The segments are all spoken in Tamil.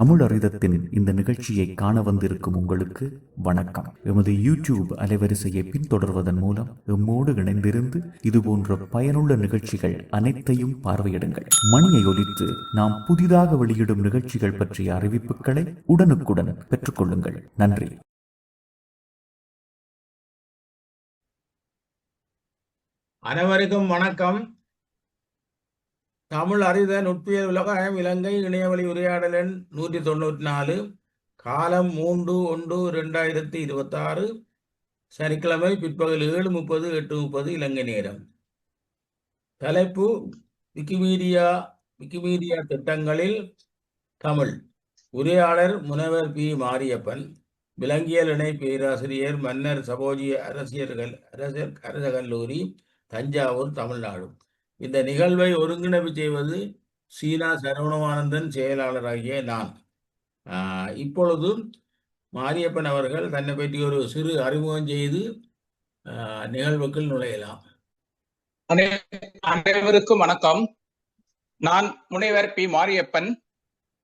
தமிழறிதத்தின் இந்த நிகழ்ச்சியை காண வந்திருக்கும் உங்களுக்கு வணக்கம். எமது யூடியூப் அலைவரிசையை பின்தொடர்வதன் மூலம் எம்மோடு இணைந்திருந்து இதுபோன்ற பயனுள்ள நிகழ்ச்சிகள் அனைத்தையும் பார்வையிடுங்கள். மணியை ஒலித்து நாம் புதிதாக வெளியிடும் நிகழ்ச்சிகள் பற்றிய அறிவிப்புகளை உடனுக்குடன் பெற்றுக்கொள்ளுங்கள். நன்றி. அனைவருக்கும் வணக்கம். தமிழ் அறித நுட்பியல் உலகம் இலங்கை இணையவழி உரையாடல் எண் 194, காலம் 3/1/2026, சனிக்கிழமை பிற்பகல் 7:30 8:30 இலங்கை நேரம். தலைப்பு: விக்கிமீடியா திட்டங்களில் தமிழ். உரையாளர் முனைவர் பி. மாரியப்பன், விலங்கியல் இணை பேராசிரியர், மன்னர் சபோஜி அரச கல்லூரி, தஞ்சாவூர், தமிழ்நாடு. இந்த நிகழ்வை ஒருங்கிணைப்பு செய்வது சீனா சரவணவானந்தன், செயலாளராகிய நான். இப்பொழுது மாரியப்பன் அவர்கள் தன்னை பற்றி ஒரு சிறு அறிமுகம் செய்து நிகழ்வுக்குள் நுழையலாம். அனைவருக்கும் வணக்கம். நான் முனைவர் பி. மாரியப்பன்,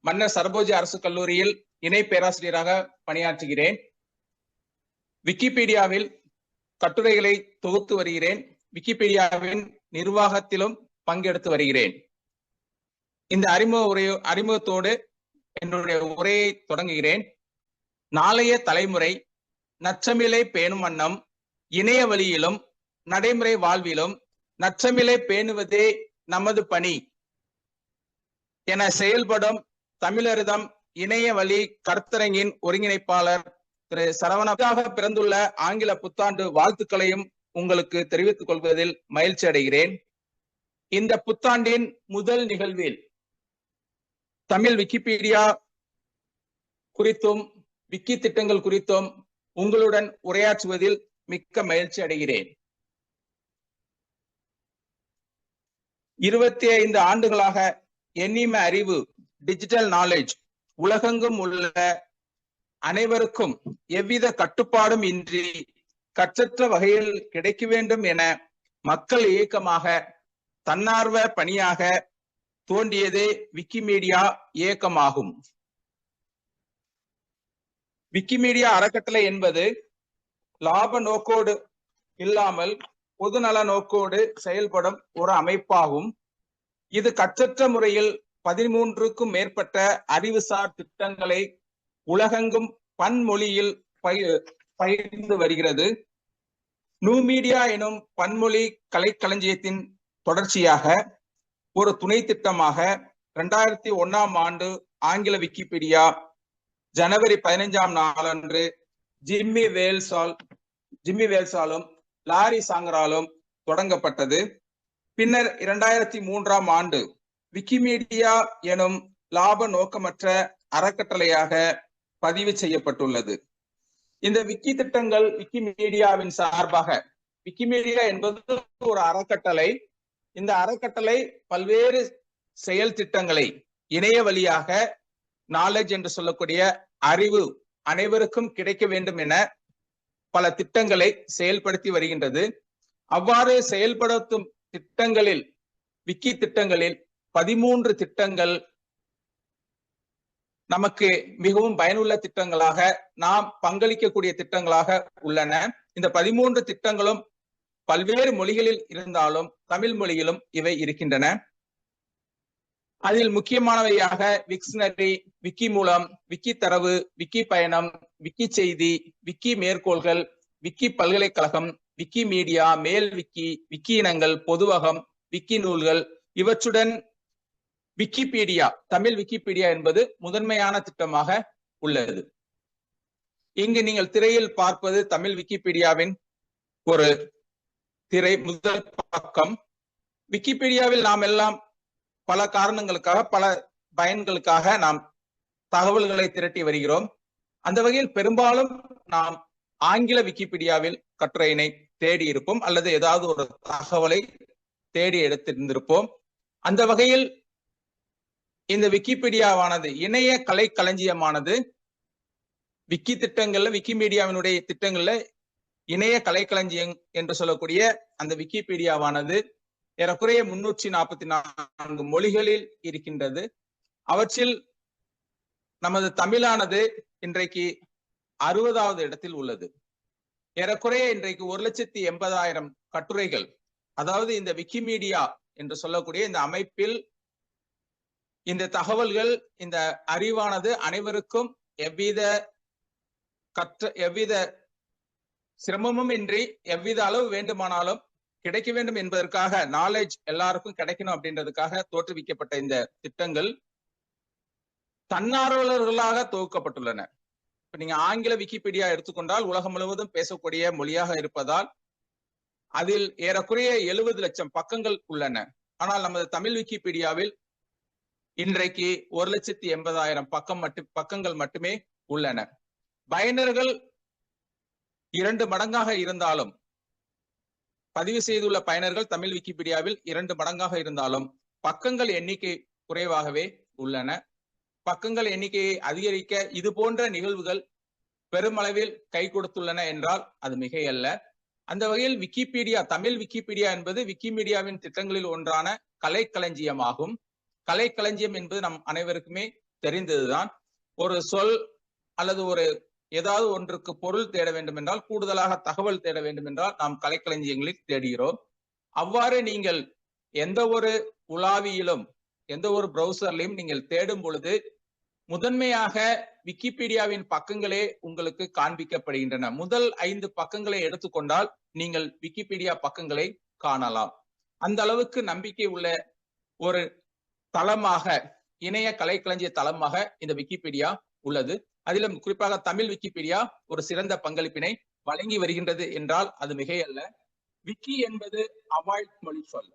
மன்னர் சரபோஜி அரசு கல்லூரியில் இணை பேராசிரியராக பணியாற்றுகிறேன். விக்கிபீடியாவில் கட்டுரைகளை தொகுத்து வருகிறேன். விக்கிபீடியாவின் நிர்வாகத்திலும் பங்கெடுத்து வருகிறேன். இந்த அறிமுகத்தோடு என்னுடைய உரையை தொடங்குகிறேன். நாளைய தலைமுறை நற்றமிழை பேணும் வண்ணம் இணைய வழியிலும் நடைமுறை வாழ்விலும் நற்றமிழை பேணுவதே நமது பணி என செயல்படும் தமிழறிதம் இணைய வழி கருத்தரங்கின் ஒருங்கிணைப்பாளர் திரு சரவணாக பிறந்துள்ள ஆங்கில புத்தாண்டு வாழ்த்துக்களையும் உங்களுக்கு தெரிவித்துக் கொள்வதில் மகிழ்ச்சி அடைகிறேன். இந்த புத்தாண்டின் முதல் நிகழ்வில் தமிழ் விக்கிபீடியா குறித்தும் விக்கி திட்டங்கள் குறித்தும் உங்களுடன் உரையாற்றுவதில் மிக்க மகிழ்ச்சி அடைகிறேன். 25 ஆண்டுகளாக எண்ணிம அறிவு, டிஜிட்டல் நாலேஜ் உலகெங்கும் உள்ள அனைவருக்கும் எவ்வித கட்டுப்பாடும் இன்றி கற்றற்ற வகையில் கிடைக்க வேண்டும் என மக்கள் இயக்கமாக, தன்னார்வ பணியாக தோன்றியதே விக்கிமீடியா இயக்கமாகும். விக்கிமீடியா அறக்கட்டளை என்பது லாப நோக்கோடு இல்லாமல் பொதுநல நோக்கோடு செயல்படும் ஒரு அமைப்பாகும். இது கற்றற்ற முறையில் 13க்கும் மேற்பட்ட அறிவுசார் திட்டங்களை உலகெங்கும் பன்மொழியில் பகிர்ந்து வருகிறது. நியூ மீடியா எனும் பன்மொழி கலைக்களஞ்சியத்தின் தொடர்ச்சியாக ஒரு துணை திட்டமாக 2001ஆம் ஆண்டு ஆங்கில விக்கிபீடியா ஜனவரி 15ஆம் நாளன்று ஜிம்மி வேல்ஸாலும் லாரி சாங்கராலும் தொடங்கப்பட்டது. பின்னர் 2003ஆம் ஆண்டு விக்கிமீடியா எனும் லாப நோக்கமற்ற அறக்கட்டளையாக பதிவு செய்யப்பட்டுள்ளது. இந்த விக்கி திட்டங்கள் விக்கிமீடியாவின் சார்பாக, விக்கிமீடியா என்பது ஒரு அறக்கட்டளை. இந்த அறக்கட்டளை பல்வேறு செயல் திட்டங்களை இணைய வழியாக நாலேஜ் என்று சொல்லக்கூடிய அறிவு அனைவருக்கும் கிடைக்க வேண்டும் என பல திட்டங்களை செயல்படுத்தி வருகின்றது. அவ்வாறு செயல்படுத்தும் திட்டங்களில், விக்கி திட்டங்களில் 13 திட்டங்கள் நமக்கு மிகவும் பயனுள்ள திட்டங்களாக, நாம் பங்களிக்கக்கூடிய திட்டங்களாக உள்ளன. இந்த 13 திட்டங்களும் பல்வேறு மொழிகளில் இருந்தாலும் தமிழ் மொழியிலும் இவை இருக்கின்றன. அதில் முக்கியமானவையாக விக்ஷனரி, விக்கி மூலம், விக்கி தரவு, விக்கி பயணம், விக்கி செய்தி, விக்கி மேற்கோள்கள், விக்கி பல்கலைக்கழகம், விக்கி மீடியா, மேல் விக்கி, விக்கி இனங்கள், பொதுவகம், விக்கி நூல்கள், இவற்றுடன் விக்கிபீடியா, தமிழ் விக்கிபீடியா என்பது முதன்மையான திட்டமாக உள்ளது. இங்கு நீங்கள் திரையில் பார்ப்பது தமிழ் விக்கிபீடியாவின் ஒரு திரை, முதல் பக்கம். விக்கிபீடியாவில் நாம் எல்லாம் பல காரணங்களுக்காக, பல பயன்களுக்காக நாம் தகவல்களை திரட்டி வருகிறோம். அந்த வகையில் பெரும்பாலும் நாம் ஆங்கில விக்கிபீடியாவில் கட்டுரையினை தேடி இருப்போம், அல்லது ஏதாவது ஒரு தகவலை தேடி எடுத்திருந்திருப்போம். அந்த வகையில் இந்த விக்கிபீடியாவானது இணைய கலை களஞ்சியமானது விக்கி திட்டங்கள்ல, விக்கிமீடியாவினுடைய திட்டங்கள்ல இணைய கலைக்களஞ்சியம் என்று சொல்லக்கூடிய அந்த விக்கிபீடியாவானது ஏறக்குறைய 344 மொழிகளில் இருக்கின்றது. அவற்றில் நமது தமிழானது இன்றைக்கு 60வது இடத்தில் உள்ளது. ஏறக்குறைய இன்றைக்கு 1,80,000 கட்டுரைகள், அதாவது இந்த விக்கிமீடியா என்று சொல்லக்கூடிய இந்த அமைப்பில் இந்த தகவல்கள், இந்த அறிவானது அனைவருக்கும் எவ்வித சிரமமும் இன்றி எவ்வித அளவு வேண்டுமானாலும் கிடைக்க வேண்டும் என்பதற்காக, நாலேஜ் எல்லாருக்கும் கிடைக்கணும் அப்படின்றதுக்காக தோற்றுவிக்கப்பட்ட இந்த திட்டங்கள் தன்னார்வலர்களாக தொகுக்கப்பட்டுள்ளன. இப்ப நீங்க ஆங்கில விக்கிபீடியா எடுத்துக்கொண்டால் உலகம் முழுவதும் பேசக்கூடிய மொழியாக இருப்பதால் அதில் ஏறக்குறைய 70 லட்சம் பக்கங்கள் உள்ளன. ஆனால் நமது தமிழ் விக்கிபீடியாவில் இன்றைக்கு 1,80,000 பக்கங்கள் மட்டுமே உள்ளன. பயனர்கள் 2 மடங்காக இருந்தாலும், பதிவு செய்துள்ள பயனர்கள் தமிழ் விக்கிபீடியாவில் 2 மடங்காக இருந்தாலும் பக்கங்கள் எண்ணிக்கை குறைவாகவே உள்ளன. பக்கங்கள் எண்ணிக்கையை அதிகரிக்க இது போன்ற நிகழ்வுகள் பெருமளவில் கை கொடுத்துள்ளன என்றால் அது மிகையல்ல. அந்த வகையில் விக்கிபீடியா, தமிழ் விக்கிபீடியா என்பது விக்கிமீடியாவின் திட்டங்களில் ஒன்றான கலைக்களஞ்சியமாகும். கலைக்களஞ்சியம் என்பது நம் அனைவருக்குமே தெரிந்ததுதான். ஒரு சொல் அல்லது ஏதாவது ஒன்றுக்கு பொருள் தேட வேண்டும் என்றால், கூடுதலாக தகவல் தேட வேண்டும் என்றால் நாம் கலைக்களஞ்சியங்களில் தேடுகிறோம். அவ்வாறு நீங்கள் எந்த ஒரு உலாவியிலும் எந்த ஒரு பிரவுசர்லையும் நீங்கள் தேடும் பொழுது முதன்மையாக விக்கிபீடியாவின் பக்கங்களே உங்களுக்கு காண்பிக்கப்படுகின்றன. முதல் 5 பக்கங்களை எடுத்துக்கொண்டால் நீங்கள் விக்கிபீடியா பக்கங்களை காணலாம். அந்த அளவுக்கு நம்பிக்கை உள்ள ஒரு தளமாக, இணைய கலைக்களஞ்சிய தளமாக இந்த விக்கிபீடியா உள்ளது. அதிலும் குறிப்பாக தமிழ் விக்கிபீடியா ஒரு சிறந்த பங்களிப்பினை வழங்கி வருகின்றது என்றால் அது மிகையல்ல. விக்கி என்பது அவாய் மொழி சொல்.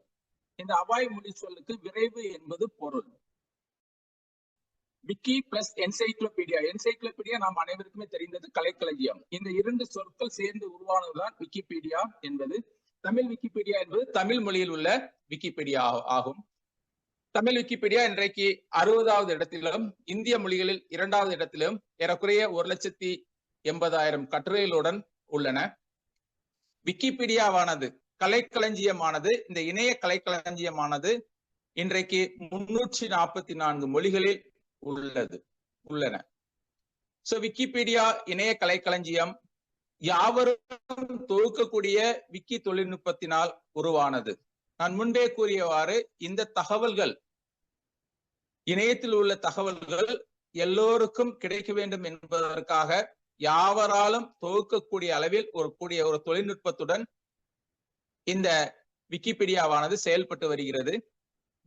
இந்த அவாய் மொழி சொல்லுக்கு விரைவு என்பது பொருள். விக்கி பிளஸ் என்சைக்ளோபீடியா, என்சைக்ளோபீடியா நாம் அனைவருக்குமே தெரிந்தது கலைக்களஞ்சியம். இந்த 2 சொற்கள் சேர்ந்து உருவானதுதான் விக்கிபீடியா என்பது. தமிழ் விக்கிபீடியா என்பது தமிழ் மொழியில் உள்ள விக்கிபீடியா ஆகும். தமிழ் விக்கிபீடியா இன்றைக்கு 60வது இடத்திலும், இந்திய மொழிகளில் 2வது இடத்திலும் ஏறக்குறைய 1,80,000 கட்டுரைகளுடன் உள்ளன. விக்கிபீடியாவானது, கலைக்களஞ்சியமானது, இந்த இணைய கலைக்களஞ்சியமானது இன்றைக்கு 344 மொழிகளில் உள்ளன. சோ விக்கிபீடியா இணைய கலைக்களஞ்சியம் யாவரும் தொகுக்கக்கூடிய விக்கி தொழில்நுட்பத்தினால் உருவானது. நான் முன்பே கூறியவாறு இந்த தகவல்கள், இணையத்தில் உள்ள தகவல்கள் எல்லோருக்கும் கிடைக்க வேண்டும் என்பதற்காக யாவராலும் தொகுக்கக்கூடிய அளவில் ஒரு தொழில்நுட்பத்துடன் இந்த விக்கிபீடியாவானது செயல்பட்டு வருகிறது.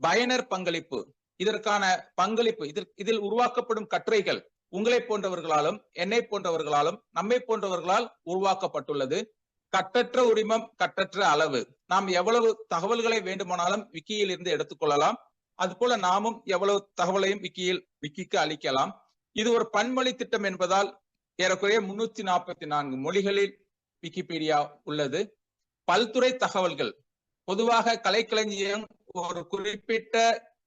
பயனர் பங்களிப்பு, இதற்கான பங்களிப்பு, இதில் உருவாக்கப்படும் கட்டுரைகள் உங்களை போன்றவர்களாலும் என்னை போன்றவர்களாலும் நம்மை போன்றவர்களால் உருவாக்கப்பட்டுள்ளது. கட்டற்ற உரிமம், கட்டற்ற அளவு. நாம் எவ்வளவு தகவல்களை வேண்டுமானாலும் விக்கியில் இருந்து எடுத்துக்கொள்ளலாம். அதுபோல நாமும் எவ்வளவு தகவலையும் விக்கிக்கு அளிக்கலாம். இது ஒரு பன்மொழி திட்டம் என்பதால் ஏறக்குறைய 344 மொழிகளில் விக்கிபீடியா உள்ளது. பல்துறை தகவல்கள், பொதுவாக கலைக்களஞ்சியம் ஒரு குறிப்பிட்ட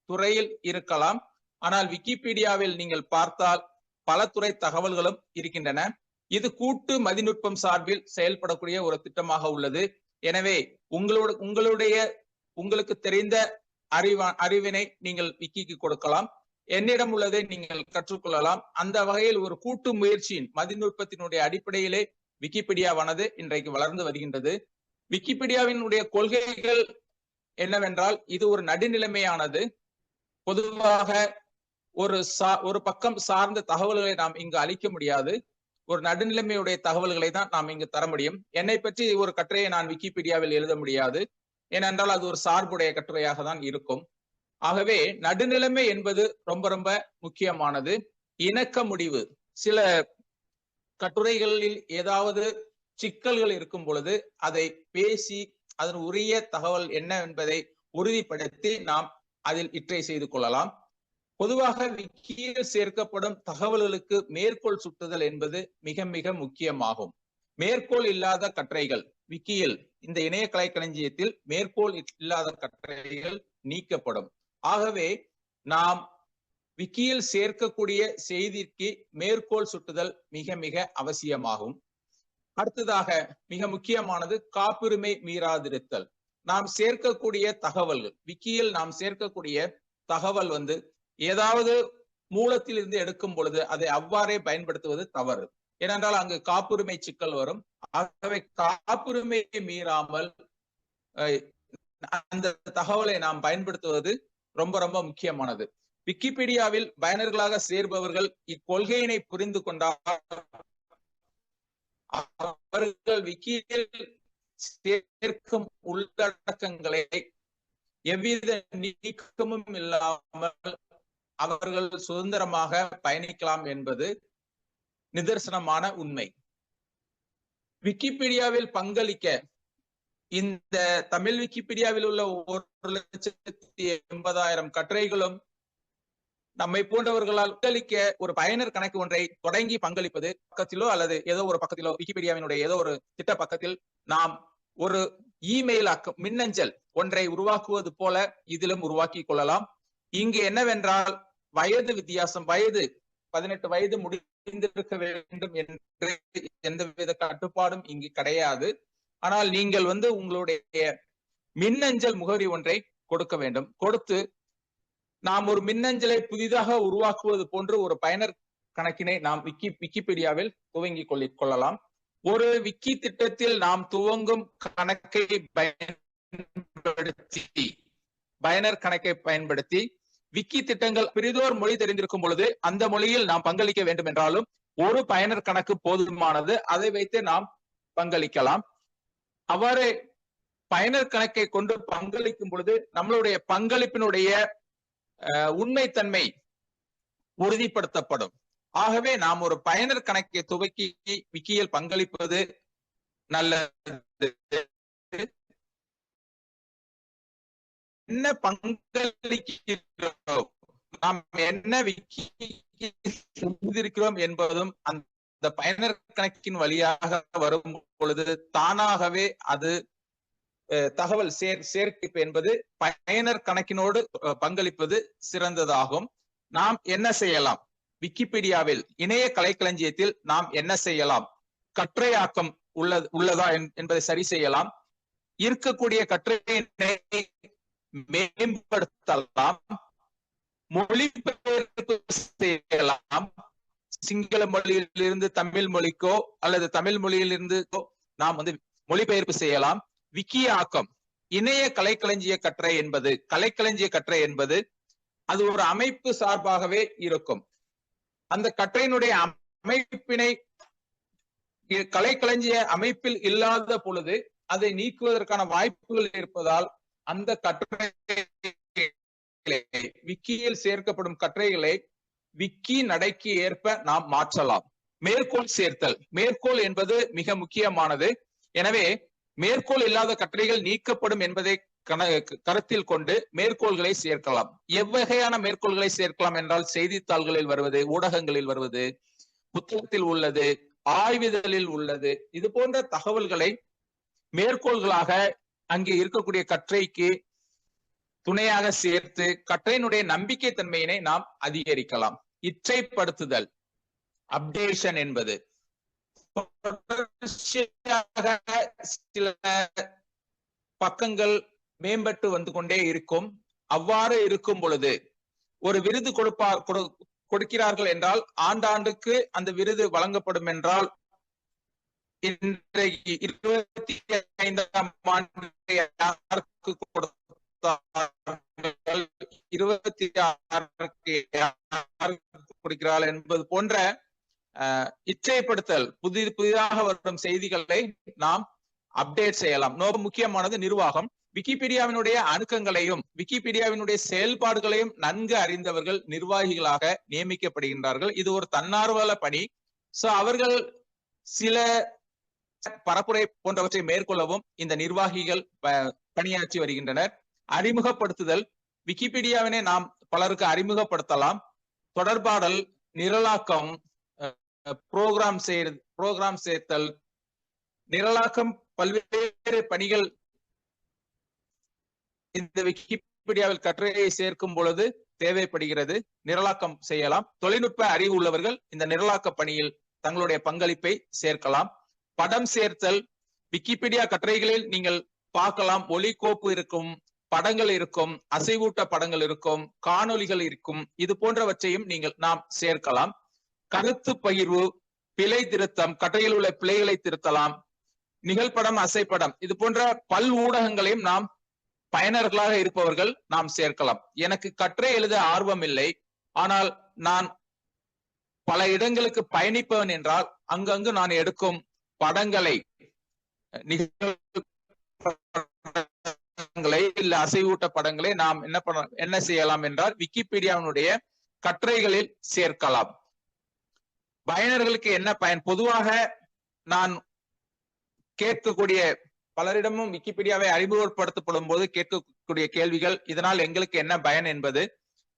துறையில் இருக்கலாம். ஆனால் விக்கிபீடியாவில் நீங்கள் பார்த்தால் பல துறை தகவல்களும் இருக்கின்றன. இது கூட்டு மதிநுட்பம் சார்பில் செயல்படக்கூடிய ஒரு திட்டமாக உள்ளது. எனவே உங்களுக்கு தெரிந்த அறிவினை நீங்கள் விக்கிக்கு கொடுக்கலாம். என்னிடம் உள்ளதை நீங்கள் கற்றுக்கொள்ளலாம். அந்த வகையில் ஒரு கூட்டு முயற்சியின் மதிநுட்பத்தினுடைய அடிப்படையிலே விக்கிபீடியாவானது இன்றைக்கு வளர்ந்து வருகின்றது. விக்கிபீடியாவினுடைய கொள்கைகள் என்னவென்றால், இது ஒரு நடுநிலைமையானது. பொதுவாக ஒரு பக்கம் சார்ந்த தகவல்களை நாம் இங்கு அளிக்க முடியாது. ஒரு நடுநிலைமையுடைய தகவல்களை தான் நாம் இங்கு தர முடியும். என்னை பற்றி ஒரு கட்டுரையை நான் விக்கிபீடியாவில் எழுத முடியாது. ஏனென்றால் அது ஒரு சார்புடைய கட்டுரையாக தான் இருக்கும். ஆகவே நடுநிலைமை என்பது ரொம்ப ரொம்ப முக்கியமானது. இணக்க முடிவு, சில கட்டுரைகளில் ஏதாவது சிக்கல்கள் இருக்கும் பொழுது அதை பேசி அதன் உரிய தகவல் என்ன என்பதை உறுதிப்படுத்தி நாம் அதில் இற்றை செய்து கொள்ளலாம். பொதுவாக விக்கியில் சேர்க்கப்படும் தகவல்களுக்கு மேற்கோள் சுட்டுதல் என்பது மிக மிக முக்கியமாகும். மேற்கோள் இல்லாத கட்டுரைகள் விக்கியில், இந்த இணைய கலைக்களஞ்சியத்தில் மேற்கோள் இல்லாத கட்டுரைகள் நீக்கப்படும். ஆகவே நாம் விக்கியில் சேர்க்கக்கூடிய செய்திக்கு மேற்கோள் சுட்டுதல் மிக மிக அவசியமாகும். அடுத்ததாக மிக முக்கியமானது காப்புரிமை மீறாதிருத்தல். நாம் சேர்க்கக்கூடிய தகவல்கள், விக்கியில் நாம் சேர்க்கக்கூடிய தகவல் ஏதாவது மூலத்தில் இருந்து எடுக்கும் பொழுது அதை அவ்வாறே பயன்படுத்துவது தவறு. ஏனென்றால் அங்கு காப்புரிமை சிக்கல் வரும். ஆகவே காப்புரிமையை மீறாமல் அந்த தகவலை நாம் பயன்படுத்துவது ரொம்ப ரொம்ப முக்கியமானது. விக்கிபீடியாவில் பயனர்களாக சேர்பவர்கள் இக்கொள்கையினை புரிந்து கொண்டால் அவர்கள் விக்கியில் சேர்க்கும் உள்ளடக்கங்களை எவ்வித நீக்கமும் இல்லாமல் அவர்கள் சுதந்திரமாக பயணிக்கலாம் என்பது நிதர்சனமான உண்மை. விக்கிபீடியாவில் பங்களிக்க இந்த தமிழ் விக்கிபீடியாவில் உள்ள 1,80,000 கட்டுரைகளும் நம்மை போன்றவர்களால் பங்களிக்க ஒரு பயனர் கணக்கு ஒன்றை தொடங்கி பங்களிப்பது பக்கத்திலோ அல்லது ஏதோ ஒரு பக்கத்திலோ விக்கிபீடியாவினுடைய ஏதோ ஒரு திட்ட பக்கத்தில் நாம் ஒரு இமெயில் மின்னஞ்சல் ஒன்றை உருவாக்குவது போல இதிலும் உருவாக்கி கொள்ளலாம். இங்கு என்னவென்றால் வயது வித்தியாசம், 18 வயது முடிந்திருக்க வேண்டும் என்று எந்தவித கட்டுப்பாடும் இங்கு கிடையாது. ஆனால் நீங்கள் உங்களுடைய மின்னஞ்சல் முகவரி ஒன்றை கொடுக்க வேண்டும். கொடுத்து நாம் ஒரு மின்னஞ்சலை புதிதாக உருவாக்குவது போன்று ஒரு பயனர் கணக்கினை நாம் விக்கிபீடியாவில் துவங்கி கொள்ளலாம். ஒரு விக்கி திட்டத்தில் நாம் துவங்கும் கணக்கை பயனர் கணக்கை பயன்படுத்தி விக்கி திட்டங்கள் பிரிதோர் மொழி தெரிந்திருக்கும் பொழுது அந்த மொழியில் நாம் பங்களிக்க வேண்டும் என்றாலும் ஒரு பயனர் கணக்கு போதுமானது. அதை வைத்து நாம் பங்களிக்கலாம். அவ்வாறு பயனர் கணக்கை கொண்டு பங்களிக்கும் பொழுது நம்மளுடைய பங்களிப்பினுடைய உண்மைத்தன்மை உறுதிப்படுத்தப்படும். ஆகவே நாம் ஒரு பயனர் கணக்கை துவக்கி விக்கியில் பங்களிப்பது நல்லது. என்ன பங்களிக்கிறோம், நாம் என்ன விக்கி செய்திருக்கிறோம் என்பதும் அந்த பயனர் கணக்கின் வழியாக வரும் பொழுது தானாகவே அது தகவல் சேர்ப்பு என்பது பயனர் கணக்கினோடு பங்களிப்பது சிறந்ததாகும். நாம் என்ன செய்யலாம்? விக்கிபீடியாவில் இணைய கலைக்களஞ்சியத்தில் நாம் என்ன செய்யலாம்? கட்டுரையாக்கம் உள்ளதா என்பதை சரி செய்யலாம். இருக்கக்கூடிய கட்டுரையினை மேம்படுத்தலாம், மொழிபெயர்ப்பு செய்யலாம். சிங்கள மொழியிலிருந்து தமிழ் மொழிக்கோ அல்லது தமிழ் மொழியிலிருந்து நாம் மொழிபெயர்ப்பு செய்யலாம். விக்கியாக்கம், இணைய கலைக்களஞ்சிய கட்டுரை என்பது அது ஒரு அமைப்பு சார்பாகவே இருக்கும். அந்த கட்டுரையினுடைய அமைப்பினை கலைக்களஞ்சிய அமைப்பில் இல்லாத பொழுது அதை நீக்குவதற்கான வாய்ப்புகள் இருப்பதால் அந்த கட்டுரை விக்கியில் சேர்க்கப்படும் கட்டுரைகளை விக்கி நடைக்கு ஏற்ப நாம் மாற்றலாம். மேற்கோள் சேர்த்தல், மேற்கோள் என்பது மிக முக்கியமானது. எனவே மேற்கோள் இல்லாத கட்டுரைகள் நீக்கப்படும் என்பதை கருத்தில் கொண்டு மேற்கோள்களை சேர்க்கலாம். எவ்வகையான மேற்கோள்களை சேர்க்கலாம் என்றால் செய்தித்தாள்களில் வருவது, ஊடகங்களில் வருவது, புத்தகத்தில் உள்ளது, ஆய்விதழில் உள்ளது, இது போன்ற தகவல்களை மேற்கோள்களாக அங்கே இருக்கக்கூடிய கட்டுரைக்கு துணையாக சேர்த்து கட்டுரையினுடைய நம்பிக்கை தன்மையினை நாம் அதிகரிக்கலாம். இற்றைப்படுத்துதல், அப்டேஷன் என்பது சில பக்கங்கள் மேம்பட்டு வந்து கொண்டே இருக்கும். அவ்வாறு இருக்கும் பொழுது ஒரு விருது கொடுக்கிறார்கள் என்றால் ஆண்டாண்டுக்கு அந்த விருது வழங்கப்படும் என்றால் இன்றைக்கு 25ஆம் ஆண்டு யாருக்கு கொடுத்தார்கள், 26க்கு யாருக்கு கொடுக்கிறார்கள் என்பது போன்ற இச்சைப்படுத்தல், புதிதாக வரும் செய்திகளை நாம் அப்டேட் செய்யலாம். ரொம்ப முக்கியமானது நிர்வாகம். விக்கிபீடியாவினுடைய அணுக்கங்களையும் விக்கிபீடியாவினுடைய செயல்பாடுகளையும் நன்கு அறிந்தவர்கள் நிர்வாகிகளாக நியமிக்கப்படுகின்றார்கள். இது ஒரு தன்னார்வல பணி. சோ அவர்கள் சில பரப்புரை போன்றவற்றை மேற்கொள்ளவும் இந்த நிர்வாகிகள் பணியாற்றி வருகின்றனர். அறிமுகப்படுத்துதல், விக்கிபீடியாவினை நாம் பலருக்கு அறிமுகப்படுத்தலாம். தொடர்பாடல், நிரலாக்கம், புரோகிராம் சேர்த்தல், நிரலாக்கம், பல்வேறு பணிகள் இந்த விக்கிபீடியாவில் கட்டுரையை சேர்க்கும் பொழுது தேவைப்படுகிறது. நிரலாக்கம் செய்யலாம். தொழில்நுட்ப அறிவு உள்ளவர்கள் இந்த நிரலாக்க பணியில் தங்களுடைய பங்களிப்பை சேர்க்கலாம். படம் சேர்த்தல், விக்கிபீடியா கட்டுரைகளில் நீங்கள் பார்க்கலாம், ஒலி கோப்பு இருக்கும், படங்கள் இருக்கும், அசைவூட்ட படங்கள் இருக்கும், காணொளிகள் இருக்கும். இது போன்றவற்றையும் நாம் சேர்க்கலாம். கருத்து பகிர்வு, பிழை திருத்தம், கட்டுரையில் உள்ள பிழைகளை திருத்தலாம். நிகழ்படம், அசைப்படம், இது போன்ற பல் ஊடகங்களையும் நாம் பயனர்களாக இருப்பவர்கள் நாம் சேர்க்கலாம். எனக்கு கட்டுரை எழுத ஆர்வம் இல்லை, ஆனால் நான் பல இடங்களுக்கு பயணிப்பவன் என்றால் அங்கங்கு நான் எடுக்கும் படங்களை, இல்ல அசைவூட்ட படங்களை நாம் என்ன செய்யலாம் என்றால் விக்கிபீடியாவினுடைய கட்டுரைகளில் சேர்க்கலாம். பயனர்களுக்கு என்ன பயன்? பொதுவாக நான் கேட்கக்கூடிய பலரிடமும் விக்கிபீடியாவை அறிமுகப்படுத்தப்படும் போது கேட்கக்கூடிய கேள்விகள், இதனால் எங்களுக்கு என்ன பயன் என்பது.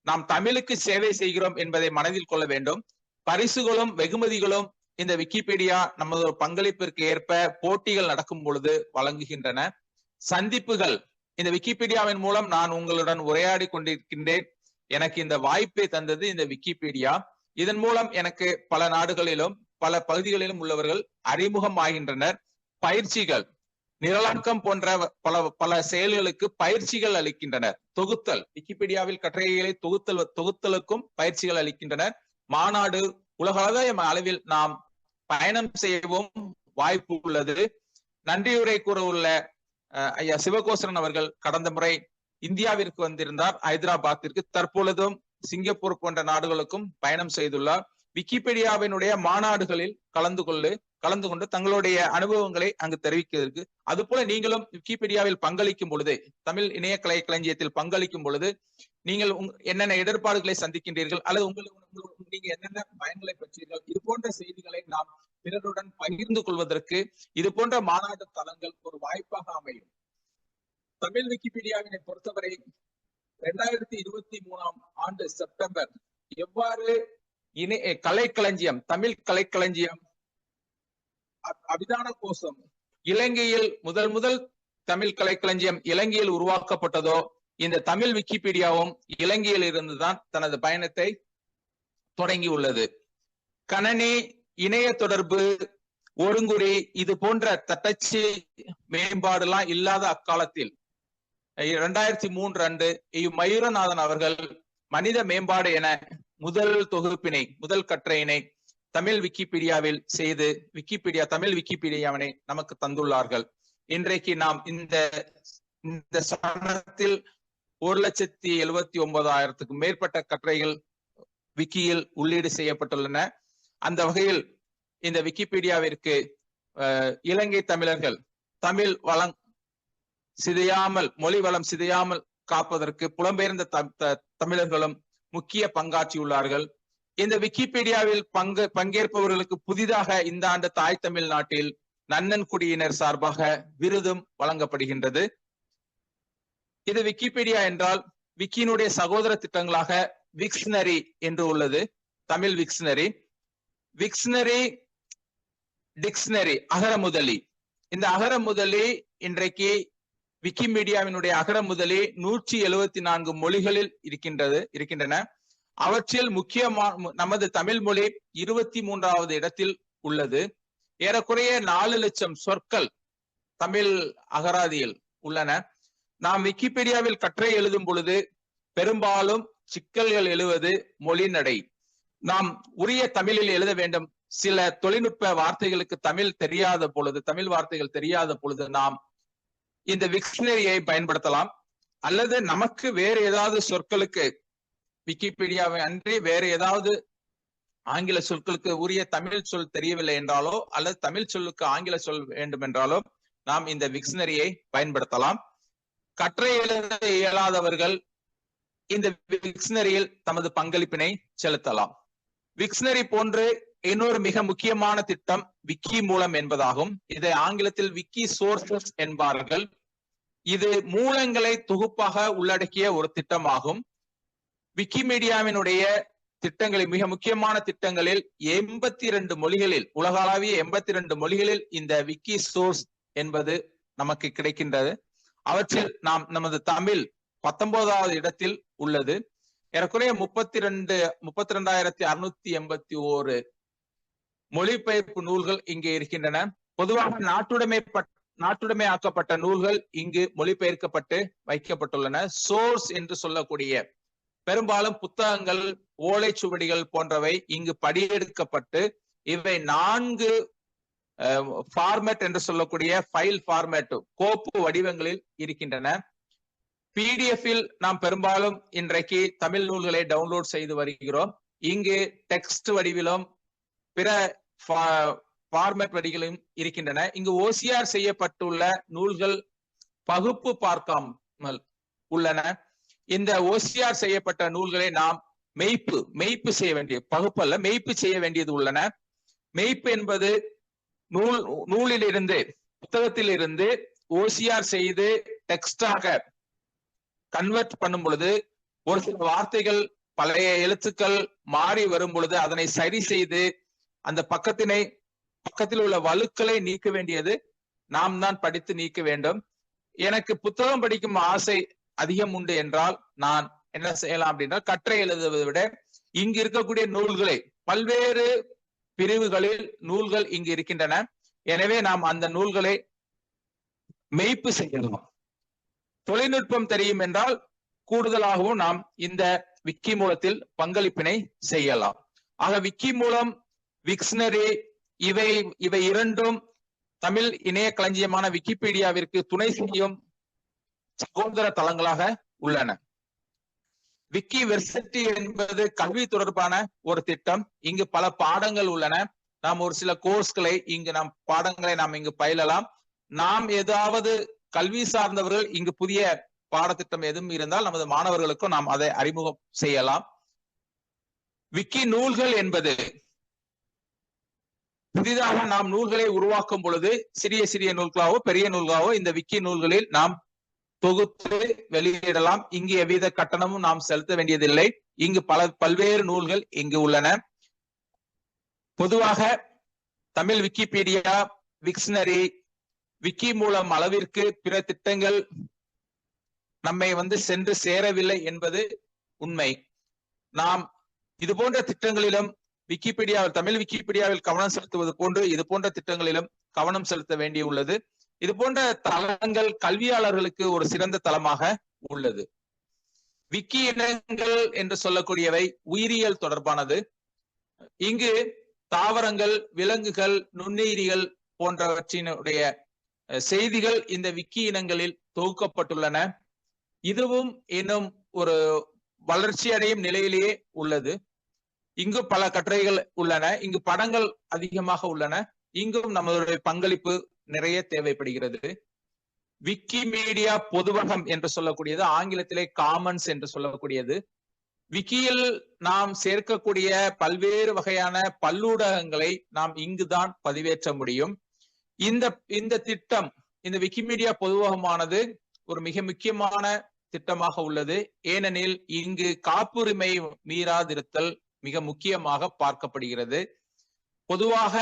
நாம் தமிழுக்கு சேவை செய்கிறோம் என்பதை மனதில் கொள்ள வேண்டும். பரிசுகளும் வெகுமதிகளும் இந்த விக்கிபீடியா நமது ஒரு பங்களிப்பிற்கு ஏற்ப போட்டிகள் நடக்கும் பொழுது வழங்குகின்றன. சந்திப்புகள், இந்த விக்கிபீடியாவின் மூலம் நான் உங்களுடன் உரையாடி கொண்டிருக்கின்றேன். எனக்கு இந்த வாய்ப்பை தந்தது இந்த விக்கிபீடியா. இதன் மூலம் எனக்கு பல நாடுகளிலும் பல பகுதிகளிலும் உள்ளவர்கள் அறிமுகம் ஆகின்றனர். பயிற்சிகள், நிரலாக்கம் போன்ற பல செயல்களுக்கு பயிற்சிகள் அளிக்கின்றனர். தொகுத்தல், விக்கிபீடியாவில் கட்டுரைகளை தொகுத்தலுக்கும் பயிற்சிகள் அளிக்கின்றனர். மாநாடு, உலகளவிய அளவில் நாம் பயணம் செய்யவும் வாய்ப்பு உள்ளது. நன்றியுரை கூற உள்ள ஐயா சிவகோசரன் அவர்கள் கடந்த முறை இந்தியாவிற்கு வந்திருந்தார், ஹைதராபாத்திற்கு. தற்பொழுதும் சிங்கப்பூர் போன்ற நாடுகளுக்கும் பயணம் செய்துள்ளார். விக்கிபீடியாவினுடைய மாநாடுகளில் கலந்து கொண்டு தங்களுடைய அனுபவங்களை அங்கு தெரிவிக்கிறதுக்கு, அது போல நீங்களும் விக்கிபீடியாவில் பங்களிக்கும் பொழுது, தமிழ் இணைய கலை களஞ்சியத்தில் பங்களிக்கும் பொழுது நீங்கள் என்னென்ன இடர்பாடுகளை சந்திக்கின்றீர்கள், அல்லது நீங்க என்னென்ன பயன்களை பெற்றீர்கள், இது போன்ற செய்திகளை நாம் பிறருடன் பகிர்ந்து கொள்வதற்கு இது போன்ற மாநாட்டு தளங்கள் ஒரு வாய்ப்பாக அமையும். தமிழ் விக்கிபீடியாவினை பொறுத்தவரை 2023 ஆண்டு செப்டம்பர் எவ்வாறு கலைக்களஞ்சியம், தமிழ் கலைக்களஞ்சியம் அபிதான கோஷம் இலங்கையில் முதல் தமிழ் கலைக்களஞ்சியம் இலங்கையில் உருவாக்கப்பட்டதோ, இந்த தமிழ் விக்கிபீடியாவும் இலங்கையில் இருந்துதான் தனது பயணத்தை தொடங்கியுள்ளது. கணனி, இணைய தொடர்பு, ஒருங்குறி, இது போன்ற தட்டச்சு மேம்பாடுலாம் இல்லாத அக்காலத்தில் 2003 அன்று மயூரநாதன் அவர்கள் மனித மேம்பாடு என முதல் கட்டுரையினை தமிழ் விக்கிபீடியாவில் செய்து தமிழ் விக்கிபீடியாவினை நமக்கு தந்துள்ளார்கள். இன்றைக்கு நாம் இந்த சமயத்தில் 1,79,000 மேற்பட்ட கட்டுரைகள் விக்கியில் உள்ளீடு செய்யப்பட்டுள்ளன. அந்த வகையில் இந்த விக்கிபீடியாவிற்கு இலங்கை தமிழர்கள் தமிழ் வளம் சிதையாமல், மொழி வளம் சிதையாமல் காப்பதற்கு புலம்பெயர்ந்த தமிழர்களும் முக்கிய பங்காற்றியுள்ளார்கள். இந்த விக்கிபீடியாவில் பங்கேற்பவர்களுக்கு புதிதாக இந்த ஆண்டு தாய் தமிழ்நாட்டில் நன்னன் குடியினர் சார்பாக விருதும் வழங்கப்படுகின்றது. இது விக்கிபீடியா என்றால் விக்கியினுடைய சகோதர திட்டங்களாக விக்ஷனரி என்று உள்ளது. தமிழ் விக்ஷனரி, டிக்ஷனரி, அகரமுதலி. இந்த அகரமுதலி இன்றைக்கு விக்கிமீடியாவினுடைய அகரமுதலி 174 மொழிகளில் இருக்கின்றன. அவற்றில் நமது தமிழ் மொழி 23வது இடத்தில் உள்ளது. ஏறக்குறைய 4 லட்சம் சொற்கள் தமிழ் அகராதியில் உள்ளன. நாம் விக்கிபீடியாவில் கட்டுரை எழுதும் பொழுது பெரும்பாலும் சிக்கல்கள் எழுவது மொழி நடை. நாம் உரிய தமிழில் எழுத வேண்டும். சில தொழில்நுட்ப வார்த்தைகளுக்கு தமிழ் வார்த்தைகள் தெரியாத பொழுது நாம் இந்த விக்ஷனரியை பயன்படுத்தலாம். அல்லது நமக்கு வேறு ஏதாவது சொற்களுக்கு விக்கிபீடியாவை அன்றி வேறு ஏதாவது ஆங்கில சொற்களுக்கு உரிய தமிழ் சொல் தெரியவில்லை என்றாலோ, அல்லது தமிழ் சொல்லுக்கு ஆங்கில சொல் வேண்டும் என்றாலோ நாம் இந்த விக்ஷனரியை பயன்படுத்தலாம். கட்டுரை எழுத இயலாதவர்கள் இந்த விக்ஷனரியில் தமது பங்களிப்பினை செலுத்தலாம். விக்ஷனரி போன்று இன்னொரு மிக முக்கியமான திட்டம் விக்கி மூலம் என்பதாகும். இதை ஆங்கிலத்தில் விக்கி சோர்சஸ் என்பார்கள். இது மூலங்களை தொகுப்பாக உள்ளடக்கிய ஒரு திட்டமாகும். விக்கிமீடியாவினுடைய திட்டங்களில் மிக முக்கியமான திட்டங்களில் 82 மொழிகளில், உலகளாவிய 82 மொழிகளில் இந்த விக்கி சோர்ஸ் என்பது நமக்கு கிடைக்கின்றது. அவற்றில் நமது தமிழ் 19வது இடத்தில் உள்ளது. ஏறக்குறைய 32,681 மொழிபெயர்ப்பு நூல்கள் இங்கே இருக்கின்றன. பொதுவாக நாட்டுடைமை நாட்டுடைமையாக்கப்பட்ட நூல்கள் இங்கு மொழிபெயர்க்கப்பட்டு வைக்கப்பட்டுள்ளன. சோர்ஸ் என்று சொல்லக்கூடிய பெரும்பாலும் புத்தகங்கள், ஓலைச்சுவடிகள் போன்றவை இங்கு படியெடுக்கப்பட்டு இவை 4 ஃபார்மேட் என்று சொல்லக்கூடிய ஃபைல் ஃபார்மேட், கோப்பு வடிவங்களில் இருக்கின்றன. பிடிஎஃபில் நாம் பெரும்பாலும் இன்றைக்கு தமிழ் நூல்களை டவுன்லோட் செய்து வருகிறோம். இங்கு டெக்ஸ்ட் வடிவிலும் பிற ஃபார்மேட் வடிவிலும் இருக்கின்றன. இங்கு ஓசிஆர் செய்யப்பட்டுள்ள நூல்கள் பகுப்பு பார்க்காமல் உள்ளன. இந்த ஓசிஆர் செய்யப்பட்ட நூல்களை நாம் மெய்ப்பு செய்ய வேண்டிய, பகுப்பு அல்ல, மெய்ப்பு செய்ய வேண்டியது உள்ளன. மெய்ப்பு என்பது நூலிலிருந்து, புத்தகத்திலிருந்து ஓசிஆர் செய்து டெக்ஸ்டாக கன்வெர்ட் பண்ணும் பொழுது ஒரு சில வார்த்தைகள், பழைய எழுத்துக்கள் மாறி வரும் பொழுது அதனை சரி செய்து அந்த பக்கத்தில் உள்ள வழுக்களை நீக்க வேண்டியது நாம் தான் படித்து நீக்க வேண்டும். எனக்கு புத்தகம் படிக்கும் ஆசை அதிகம் உண்டு என்றால் நான் என்ன செய்யலாம் அப்படின்னா, கட்டுரை எழுதுவதை விட இங்கு இருக்கக்கூடிய நூல்களை, பல்வேறு பிரிவுகளில் நூல்கள் இங்கு இருக்கின்றன. எனவே நாம் அந்த நூல்களை மெய்ப்பு செய்யலாம். தொழில்நுட்பம் தெரியும் என்றால் கூடுதலாகவும் நாம் இந்த விக்கி மூலத்தில் பங்களிப்பினை செய்யலாம். ஆக விக்கி மூலம், விக்ஷனரி இவை இரண்டும் தமிழ் இணைய களஞ்சியமான விக்கிபீடியாவிற்கு துணை செய்யும் சகோதர தளங்களாக உள்ளன. விக்கி வெர்சிட்டி என்பது கல்வி தொடர்பான ஒரு திட்டம். இங்கு பல பாடங்கள் உள்ளன. நாம் ஒரு சில கோர்ஸ்களை பாடங்களை நாம் இங்கு பயிலலாம். நாம் ஏதாவது கல்வி சார்ந்தவர்கள் இங்கு புதிய பாடத்திட்டம் எதுவும் இருந்தால் நமது மாணவர்களுக்கும் நாம் அதை அறிமுகம் செய்யலாம். விக்கி நூல்கள் என்பது புதிதாக நாம் நூல்களை உருவாக்கும் பொழுது சிறிய நூல்களாவோ பெரிய நூல்களாவோ இந்த விக்கி நூல்களில் நாம் தொகுத்து வெளியிடலாம். இங்கு எவ்வித கட்டணமும் நாம் செலுத்த வேண்டியதில்லை. இங்கு பல்வேறு நூல்கள் இங்கு உள்ளன. பொதுவாக தமிழ் விக்கிபீடியா, விக்ஷனரி, விக்கி மூலம் அளவிற்கு பிற திட்டங்கள் நம்மை சென்று சேரவில்லை என்பது உண்மை. நாம் இது போன்ற திட்டங்களிலும் தமிழ் விக்கிபீடியாவில் கவனம் செலுத்துவது போன்று இது போன்ற திட்டங்களிலும் கவனம் செலுத்த வேண்டியுள்ளது. இது போன்ற தளங்கள் கல்வியாளர்களுக்கு ஒரு சிறந்த தளமாக உள்ளது. விக்கி இனங்கள் என்று சொல்லக்கூடியவை உயிரியல் தொடர்பானது. இங்கு தாவரங்கள், விலங்குகள், நுண்ணுயிரிகள் போன்றவற்றினுடைய செய்திகள் இந்த விக்கி இனங்களில் தொகுக்கப்பட்டுள்ளன. இதுவும் இன்னும் ஒரு வளர்ச்சி அடையும் நிலையிலேயே உள்ளது. இங்கு பல கட்டுரைகள் உள்ளன. இங்கு படங்கள் அதிகமாக உள்ளன. இங்கும் நம்மளுடைய பங்களிப்பு நிறைய தேவைப்படுகிறது. விக்கிமீடியா பொதுவகம் என்று சொல்லக்கூடியது, ஆங்கிலத்திலே காமன்ஸ் என்று சொல்லக்கூடியது. விக்கியில் நாம் சேர்க்கக்கூடிய பல்வேறு வகையான பல்லூடகங்களை நாம் இங்குதான் பதிவேற்ற முடியும். இந்த திட்டம், இந்த விக்கிமீடியா பொதுவகமானது ஒரு மிக முக்கியமான திட்டமாக உள்ளது. ஏனெனில் இங்கு காப்புரிமை மீறாதிருத்தல் மிக முக்கியமாக பார்க்கப்படுகிறது. பொதுவாக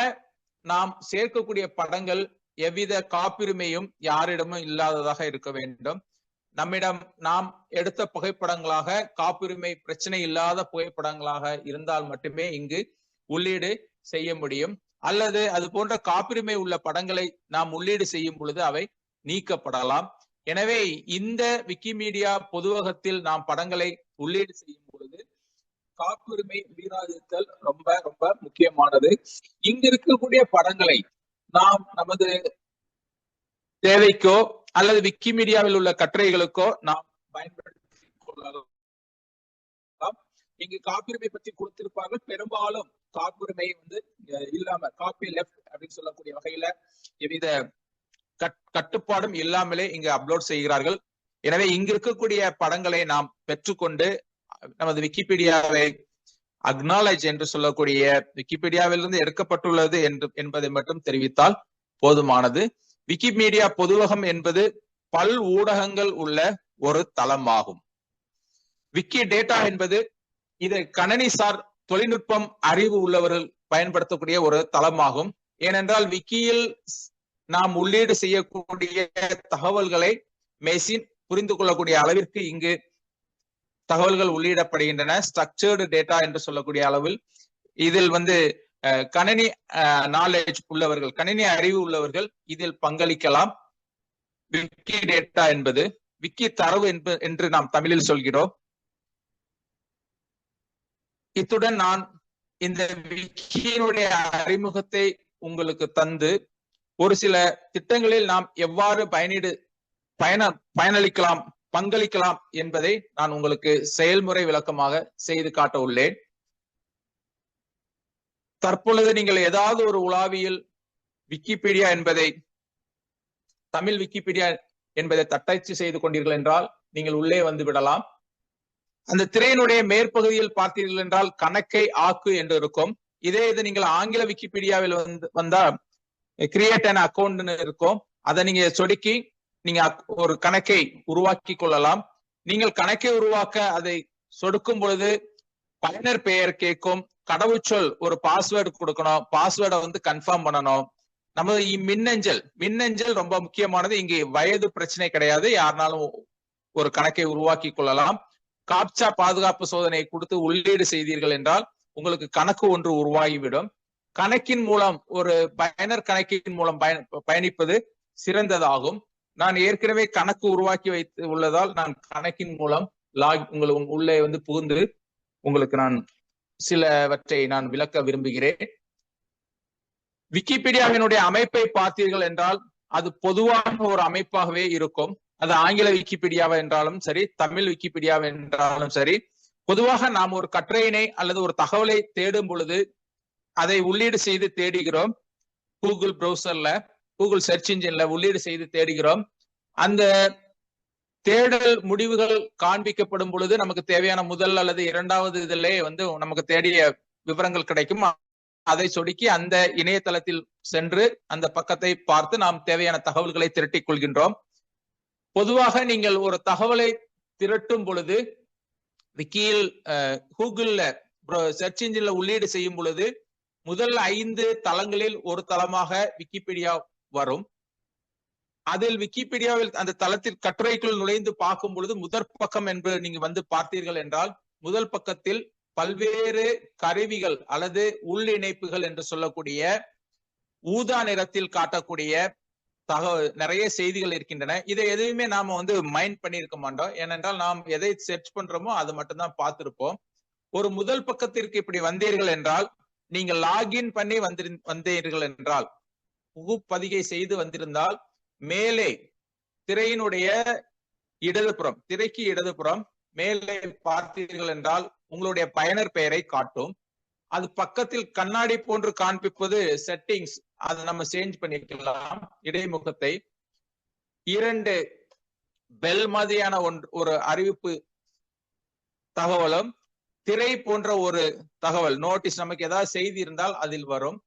நாம் சேர்க்கக்கூடிய படங்கள் எவ்வித காப்புரிமையும் யாரிடமும் இல்லாததாக இருக்க வேண்டும். நம்மிடம் நாம் எடுத்த புகைப்படங்களாக காப்புரிமை பிரச்சனை இல்லாத புகைப்படங்களாக இருந்தால் மட்டுமே இங்கு உள்ளீடு செய்ய முடியும். அல்லது அது போன்ற காப்புரிமை உள்ள படங்களை நாம் உள்ளீடு செய்யும் பொழுது அவை நீக்கப்படலாம். எனவே இந்த விக்கிமீடியா பொதுவகத்தில் நாம் படங்களை உள்ளீடு செய்யும் பொழுது காப்புரிமை மீறாதிருத்தல் ரொம்ப ரொம்ப முக்கியமானது. இங்க இருக்கக்கூடிய படங்களை நாம் நமது தேவைக்கோ அல்லது விக்கிமீடியாவில் உள்ள கட்டுரைகளுக்கோ நாம் பயன்படுத்திக் கொள்ளலாம். இங்கு காப்புரிமை பற்றி கொடுத்திருப்பார்கள். பெரும்பாலும் காப்புரிமை இல்லாம, காப்பி லெஃப்ட் அப்படின்னு சொல்லக்கூடிய வகையில எவ்வித கட்டுப்பாடும் இல்லாமலே இங்கு அப்லோட் செய்கிறார்கள். எனவே இங்கு இருக்கக்கூடிய படங்களை நாம் பெற்றுக்கொண்டு நமது விக்கிபீடியாவை அக்னாலேஜ் என்று சொல்லக்கூடிய விக்கிபீடியாவிலிருந்து எடுக்கப்பட்டுள்ளது என்பதை மட்டும் தெரிவித்தால் போதுமானது. விக்கிமீடியா பொதுவகம் என்பது பல் ஊடகங்கள் உள்ள ஒரு தளமாகும். விக்கி டேட்டா என்பது இது கணனிசார் தொழில்நுட்பம் அறிவு உள்ளவர்கள் பயன்படுத்தக்கூடிய ஒரு தளமாகும். ஏனென்றால் விக்கியில் நாம் உள்ளீடு செய்யக்கூடிய தகவல்களை மெஷின் புரிந்து கொள்ளக்கூடிய அளவிற்கு இங்கு தகவல்கள் உள்ளிடப்படுகின்றன. ஸ்ட்ரக்சர்டு டேட்டா என்று சொல்லக்கூடிய அளவில் இதில் கணினி நாலேஜ் உள்ளவர்கள், கணினி அறிவு உள்ளவர்கள் இதில் பங்களிக்கலாம். விக்கி டேட்டா என்பது விக்கி தரவு என்று நாம் தமிழில் சொல்கிறோம். இத்துடன் நான் இந்த விக்கியினுடைய அறிமுகத்தை உங்களுக்கு தந்து ஒரு சில திட்டங்களில் நாம் எவ்வாறு பயனளிக்கலாம், பங்களிக்கலாம் என்பதை நான் உங்களுக்கு செயல்முறை விளக்கமாக செய்து காட்ட உள்ளேன். தற்பொழுது நீங்கள் ஏதாவது ஒரு உலாவியில் விக்கிபீடியா என்பதை, தமிழ் விக்கிபீடியா என்பதை தட்டச்சு செய்து கொண்டீர்கள் என்றால் நீங்கள் உள்ளே வந்து விடலாம். அந்த திரையினுடைய மேற்பகுதியில் பார்த்தீர்கள் என்றால் கணக்கை ஆக்கு என்று இருக்கும். இதே இது நீங்கள் ஆங்கில விக்கிபீடியாவில் வந்தா கிரியேட் அன் அக்கௌண்ட் இருக்கும். அதை நீங்க சொடுக்கி நீங்க ஒரு கணக்கை உருவாக்கி கொள்ளலாம். நீங்கள் கணக்கை உருவாக்க அதை சொடுக்கும் பொழுது பயனர் பெயர் கேட்கும், கடவுச்சொல் ஒரு பாஸ்வேர்டு கொடுக்கணும், பாஸ்வேர்டை கன்ஃபார்ம் பண்ணணும். நமது மின்னஞ்சல் ரொம்ப முக்கியமானது. இங்கே வயது பிரச்சனை கிடையாது, யாருனாலும் ஒரு கணக்கை உருவாக்கி கொள்ளலாம். காப்சா பாதுகாப்பு சோதனையை கொடுத்து உள்ளீடு செய்தீர்கள் என்றால் உங்களுக்கு கணக்கு ஒன்று உருவாகிவிடும். கணக்கின் மூலம், ஒரு பயனர் கணக்கின் மூலம் பயணிப்பது சிறந்ததாகும். நான் ஏற்கனவே கணக்கு உருவாக்கி வைத்து உள்ளதால் நான் கணக்கின் மூலம் உள்ளே புகுந்து உங்களுக்கு நான் சிலவற்றை நான் விளக்க விரும்புகிறேன். விக்கிபீடியாவினுடைய அமைப்பை பார்த்தீர்கள் என்றால் அது பொதுவான ஒரு அமைப்பாகவே இருக்கும். அது ஆங்கில விக்கிபீடியாவா என்றாலும் சரி, தமிழ் விக்கிபீடியாவா என்றாலும் சரி, பொதுவாக நாம் ஒரு கட்டுரையினை அல்லது ஒரு தகவலை தேடும் பொழுது அதை உள்ளீடு செய்து தேடுகிறோம். கூகுள் பிரவுசர்ல, கூகுள் சர்ச் இன்ஜின்ல உள்ளீடு செய்து தேடுகிறோம். அந்த தேடல் முடிவுகள் காண்பிக்கப்படும் பொழுது நமக்கு தேவையான முதல் அல்லது இரண்டாவது இதிலே நமக்கு தேடிய விவரங்கள் கிடைக்கும். அதை சொடுக்கி அந்த இணையதளத்தில் சென்று அந்த பக்கத்தை பார்த்து நாம் தேவையான தகவல்களை திரட்டிக் கொள்கின்றோம். பொதுவாக நீங்கள் ஒரு தகவலை திரட்டும் பொழுது விக்கியில் கூகுள்ல சர்ச் இன்ஜின்ல உள்ளீடு செய்யும் பொழுது முதல் 5 தளங்களில் ஒரு தளமாக விக்கிபீடியா வரும். அதில் விக்கிபீடியாவில் அந்த தளத்தில் கட்டுரைக்குள் நுழைந்து பார்க்கும் பொழுது முதற் பக்கம் என்று நீங்க பார்த்தீர்கள் என்றால் முதல் பக்கத்தில் பல்வேறு கருவிகள் அல்லது உள்ளிணைப்புகள் என்று சொல்லக்கூடிய ஊதா நிறத்தில் காட்டக்கூடிய நிறைய செய்திகள் இருக்கின்றன. இதை எதுவுமே நாம மைண்ட் பண்ணியிருக்க மாட்டோம். ஏனென்றால் நாம் எதை சர்ச் பண்றோமோ அது மட்டும்தான் பார்த்திருப்போம். ஒரு முதல் பக்கத்திற்கு இப்படி வந்தீர்கள் என்றால், நீங்கள் லாகின் பண்ணி வந்தீர்கள் என்றால், புகுப்பதிகை செய்து வந்திருந்தால் மேலே திரையினுடைய இடதுபுறம், திரைக்கு இடதுபுறம் மேலே பார்த்தீர்கள் என்றால் உங்களுடைய பயனர் பெயரை காட்டும். அது பக்கத்தில் கண்ணாடி போன்று காண்பிப்பது செட்டிங்ஸ், அதை நம்ம சேஞ்ச் பண்ணிக்கலாம். இடைமுகத்தை 2 பெல் மாதிரியான ஒரு அறிவிப்பு தகவலும் திரை போன்ற ஒரு தகவல் நோட்டீஸ், நமக்கு ஏதாவது செய்தி இருந்தால் அதில் வரும்.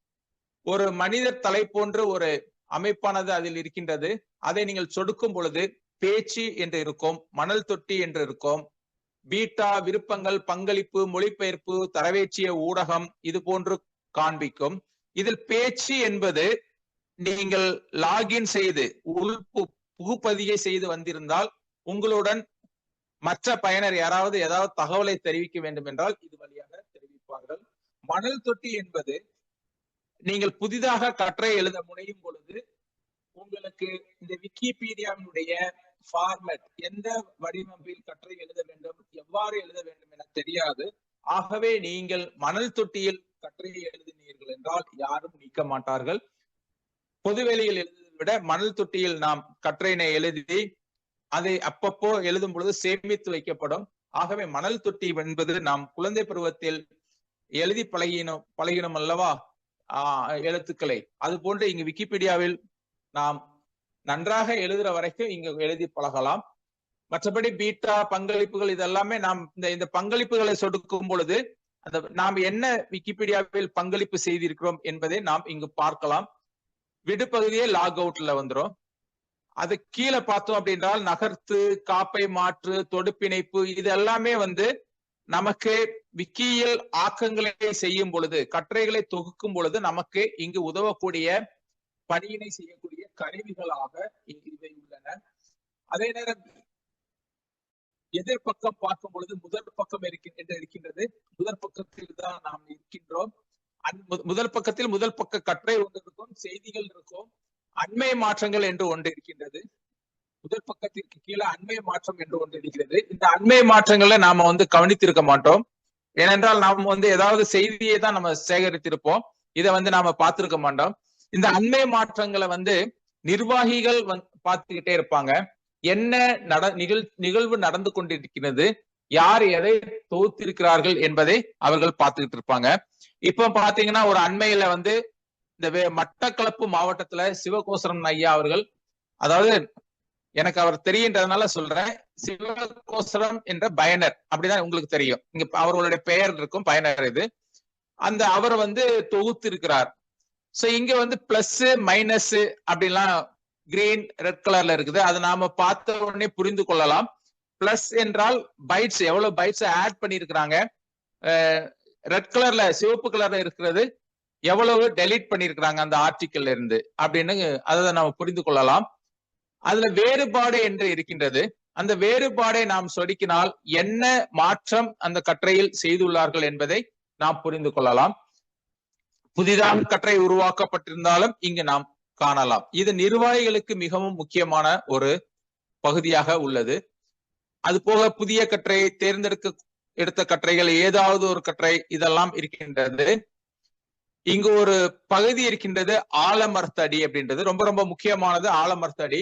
ஒரு மனிதர் தலை போன்ற ஒரு அமைப்பானது அதில் இருக்கின்றது. அதை நீங்கள் சொடுக்கும் பொழுது பேச்சு என்று இருக்கும், மணல் தொட்டி என்று இருக்கும், பீட்டா விருப்பங்கள், பங்களிப்பு, மொழிபெயர்ப்பு, தரவேற்றிய ஊடகம், இது போன்று காண்பிக்கும். இதில் பேச்சு என்பது நீங்கள் லாகின் செய்து புகுப்பதிகை செய்து வந்திருந்தால் உங்களுடன் மற்ற பயனர் யாராவது ஏதாவது தகவலை தெரிவிக்க வேண்டும் என்றால் இது வழியாக தெரிவிப்பார்கள். மணல் தொட்டி என்பது நீங்கள் புதிதாக கட்டுரை எழுத முனையும் பொழுது உங்களுக்கு இந்த விக்கிபீடியாவினுடைய ஃபார்மேட், எந்த வடிவமைப்பில் கட்டுரை எழுத வேண்டும், எவ்வாறு எழுத வேண்டும் என தெரியாது. ஆகவே நீங்கள் மணல் தொட்டியில் கட்டுரையை எழுதினீர்கள் என்றால் யாரும் நீக்க மாட்டார்கள். பொதுவெளியில் எழுதுவதை விட மணல் தொட்டியில் நாம் கட்டுரையினை எழுதி அதை அப்பப்போ எழுதும் பொழுது சேமித்து வைக்கப்படும். ஆகவே மணல் தொட்டி என்பது நாம் குழந்தை பருவத்தில் எழுதி பழகினோம் அல்லவா எழுத்துக்களை, அது போன்று இங்கு விக்கிபீடியாவில் நாம் நன்றாக எழுதுற வரைக்கும் இங்க எழுதி பழகலாம். மற்றபடி பீட்டா பங்களிப்புகள் இதெல்லாமே நாம் இந்த பங்களிப்புகளை சொடுக்கும் பொழுது நாம் என்ன விக்கிபீடியாவில் பங்களிப்பு செய்திருக்கிறோம் என்பதை நாம் இங்கு பார்க்கலாம். விடுபகுதியே லாக் அவுட்ல வந்துடும். அது கீழே பார்த்தோம் அப்படின்றால் நகர்த்து, காப்பை மாற்று, தொடுப்பிணைப்பு, இது எல்லாமே நமக்கு விக்கியில் ஆக்கங்களை செய்யும் பொழுது, கட்டுரைகளை தொகுக்கும் பொழுது நமக்கு இங்கு உதவக்கூடிய பணியினை செய்யக்கூடிய கருவிகளாக இவை உள்ளன. அதே நேரம் எதிர்பக்கம் பார்க்கும் பொழுது முதல் பக்கம் இருக்கின்றது. முதல் பக்கத்தில் தான் நாம் இருக்கின்றோம். முதல் பக்கத்தில் முதல் பக்க கட்டுரை ஒன்று இருக்கும், செய்திகள் இருக்கும், அண்மை மாற்றங்கள் என்று ஒன்று இருக்கின்றது. முதல் பக்கத்திற்கு கீழே அண்மை மாற்றம் என்று ஒன்று இருக்கிறது. இந்த அண்மை மாற்றங்களை நாம கவனித்திருக்க மாட்டோம். ஏனென்றால் நாம் ஏதாவது செய்தியை தான் நம்ம சேகரித்திருப்போம். இதை நாம பார்த்திருக்க மாட்டோம். இந்த அண்மை மாற்றங்களை நிர்வாகிகள் பார்த்துக்கிட்டே இருப்பாங்க. என்ன நிகழ்வு நடந்து கொண்டிருக்கிறது, யார் எதை தொகுத்திருக்கிறார்கள் என்பதை அவர்கள் பார்த்துக்கிட்டு இருப்பாங்க. இப்ப பாத்தீங்கன்னா ஒரு அண்மையில இந்த மட்டக்களப்பு மாவட்டத்துல சிவகோசரம் ஐயா அவர்கள், அதாவது எனக்கு அவர் தெரியுன்றதுனால சொல்றேன், சிவகோசரம் என்ற பயனர், அப்படிதான் உங்களுக்கு தெரியும். இங்க அவர்களுடைய பெயர் இருக்கும், பயனர் இது. அந்த அவர் தொகுத்து இருக்கிறார். சோ இங்க பிளஸ் மைனஸ் அப்படிலாம் கிரீன் ரெட் கலர்ல இருக்குது. அதை நாம பார்த்த உடனே புரிந்து கொள்ளலாம். பிளஸ் என்றால் பைட்ஸ், எவ்வளவு பைட்ஸ் ஆட் பண்ணிருக்கிறாங்க. ரெட் கலர்ல, சிவப்பு கலர்ல இருக்கிறது எவ்வளவு டெலீட் பண்ணிருக்கிறாங்க அந்த ஆர்டிக்கல்ல இருந்து அப்படின்னு அதை நாம புரிந்து கொள்ளலாம். அதுல வேறுபாடு என்று இருக்கின்றது. அந்த வேறுபாடை நாம் சொடுக்கினால் என்ன மாற்றம் அந்த கட்டுரையில் செய்துள்ளார்கள் என்பதை நாம் புரிந்து கொள்ளலாம். புதிதாக கட்டுரை உருவாக்கப்பட்டிருந்தாலும் இங்கு நாம் காணலாம். இது நிர்வாகிகளுக்கு மிகவும் முக்கியமான ஒரு பகுதியாக உள்ளது. அது போக புதிய கட்டுரை, எடுத்த கட்டுரைகள், ஏதாவது ஒரு கட்டுரை, இதெல்லாம் இருக்கின்றது. இங்கு ஒரு பகுதி இருக்கின்றது, ஆலமரத்தடி அப்படின்றது ரொம்ப ரொம்ப முக்கியமானது. ஆலமரத்தடி,